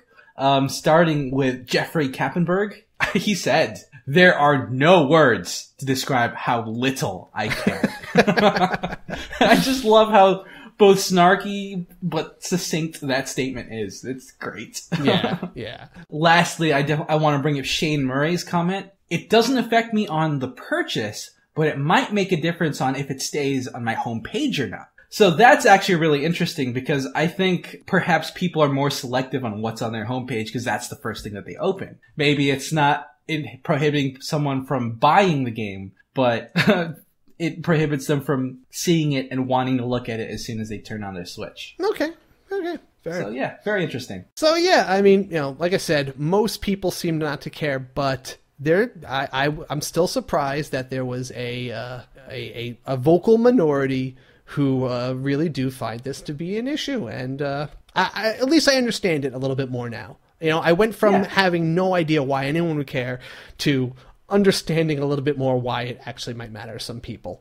starting with Jeffrey Kappenberg. He said, there are no words to describe how little I care. I just love how both snarky but succinct that statement is. It's great. Yeah. Lastly, I want to bring up Shane Murray's comment. It doesn't affect me on the purchase, but it might make a difference on if it stays on my homepage or not. So that's actually really interesting because I think perhaps people are more selective on what's on their homepage because that's the first thing that they open. Maybe it's not prohibiting someone from buying the game, but it prohibits them from seeing it and wanting to look at it as soon as they turn on their Switch. Okay. Fair. So yeah, very interesting. So yeah, I mean, like I said, most people seem not to care, but I'm still surprised that there was a vocal minority who really do find this to be an issue, and at least I understand it a little bit more now. I went from having no idea why anyone would care to understanding a little bit more why it actually might matter to some people.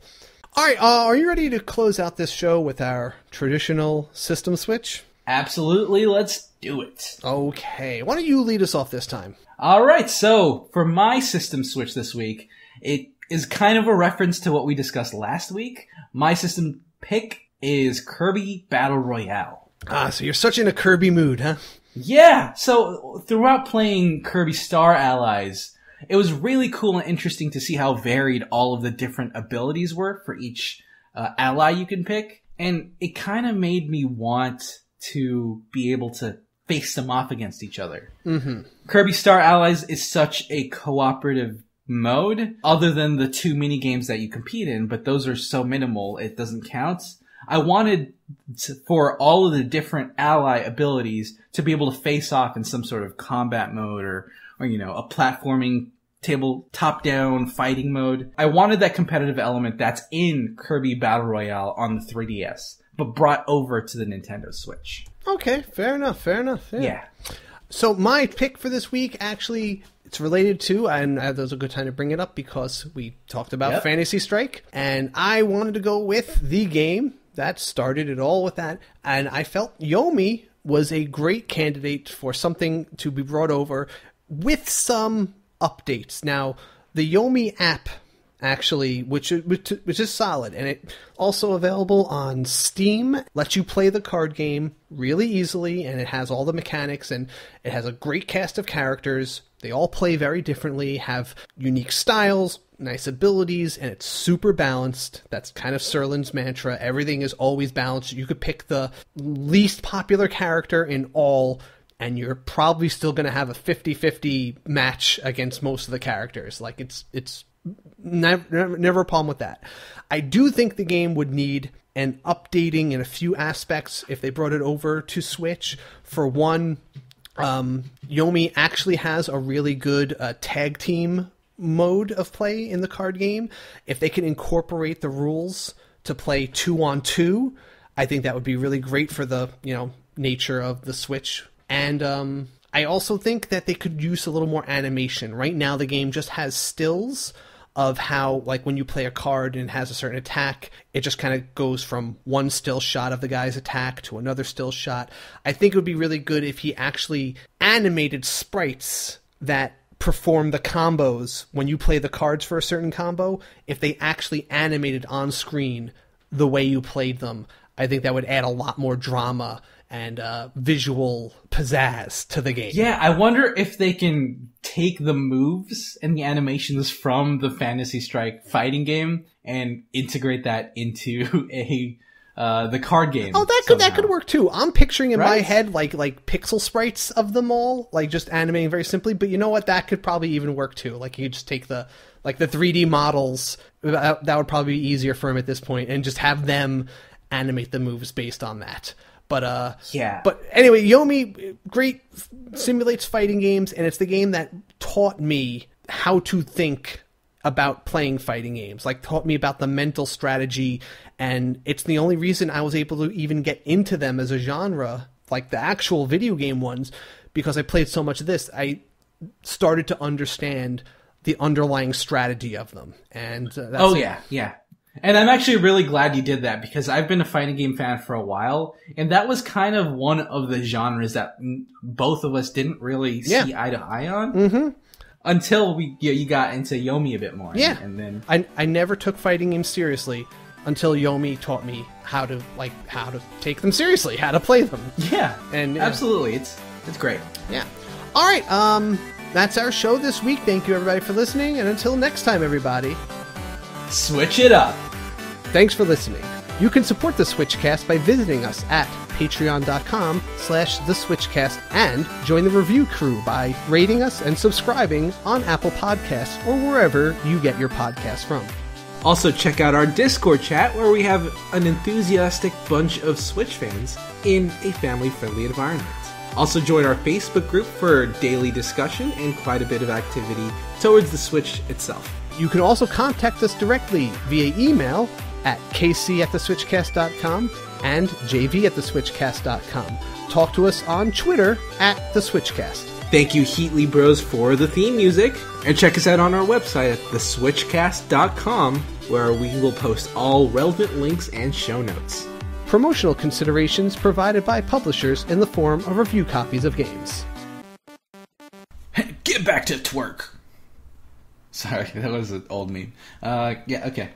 All right, are you ready to close out this show with our traditional system switch? Absolutely, let's do it. Okay, why don't you lead us off this time? All right, so for my system switch this week, it is kind of a reference to what we discussed last week. My system pick is Kirby Battle Royale. So you're such in a Kirby mood, huh? Yeah, so throughout playing Kirby Star Allies, it was really cool and interesting to see how varied all of the different abilities were for each ally you can pick. And it kind of made me want to be able to face them off against each other. Mm-hmm. Kirby Star Allies is such a cooperative mode, other than the 2 mini games that you compete in, but those are so minimal it doesn't count. I wanted for all of the different ally abilities to be able to face off in some sort of combat mode or a platforming table top-down fighting mode. I wanted that competitive element that's in Kirby Battle Royale on the 3DS, but brought over to the Nintendo Switch. Okay, fair enough. Yeah. So my pick for this week, actually, it's related to, and that was a good time to bring it up because we talked about Fantasy Strike, and I wanted to go with the game that started it all with that, and I felt Yomi was a great candidate for something to be brought over with some updates. Now, the Yomi app, actually, which is solid, and it also available on Steam, lets you play the card game really easily, and it has all the mechanics, and it has a great cast of characters. They all play very differently, have unique styles, nice abilities, and it's super balanced. That's kind of Serlin's mantra. Everything is always balanced. You could pick the least popular character in all, and you're probably still going to have a 50-50 match against most of the characters. Like, it's never a problem with that. I do think the game would need an updating in a few aspects if they brought it over to Switch. For one, Yomi actually has a really good tag team mode of play in the card game. If they can incorporate the rules to play 2-on-2, I think that would be really great for the nature of the Switch. And I also think that they could use a little more animation. Right now the game just has stills of how, like, when you play a card and it has a certain attack, it just kind of goes from one still shot of the guy's attack to another still shot. I think it would be really good if he actually animated sprites that perform the combos when you play the cards for a certain combo. If they actually animated on screen the way you played them, I think that would add a lot more drama and visual pizzazz to the game. Yeah, I wonder if they can take the moves and the animations from the Fantasy Strike fighting game and integrate that into a the card game. Oh, that could work too. I'm picturing in my Right? head like pixel sprites of them all, like just animating very simply. But you know what? That could probably even work too. Like you just take the 3D models. That would probably be easier for him at this point, and just have them animate the moves based on that. But Yeah. But anyway, Yomi great simulates fighting games, and it's the game that taught me how to think about playing fighting games, like taught me about the mental strategy, and it's the only reason I was able to even get into them as a genre, like the actual video game ones, because I played so much of this. I started to understand the underlying strategy of them, and that's Yeah. And I'm actually really glad you did that, because I've been a fighting game fan for a while, and that was kind of one of the genres that both of us didn't really see eye to eye on until you got into Yomi a bit more. Yeah, and then I never took fighting games seriously until Yomi taught me how to take them seriously, how to play them. yeah, And absolutely, it's great. Yeah. All right. That's our show this week. Thank you everybody for listening, and until next time, everybody. Switch it up. Thanks for listening. You can support the SwitchCast by visiting us at patreon.com/theswitchcast and join the review crew by rating us and subscribing on Apple Podcasts or wherever you get your podcasts from. Also, check out our Discord chat, where we have an enthusiastic bunch of Switch fans in a family-friendly environment. Also, join our Facebook group for daily discussion and quite a bit of activity towards the Switch itself. You can also contact us directly via email at kc@theswitchcast.com and jv@theswitchcast.com. Talk to us on Twitter @theswitchcast. Thank you, HeatleyBros, for the theme music. And check us out on our website at theswitchcast.com, where we will post all relevant links and show notes. Promotional considerations provided by publishers in the form of review copies of games. Get back to twerk. Sorry, that was an old meme. Yeah, okay.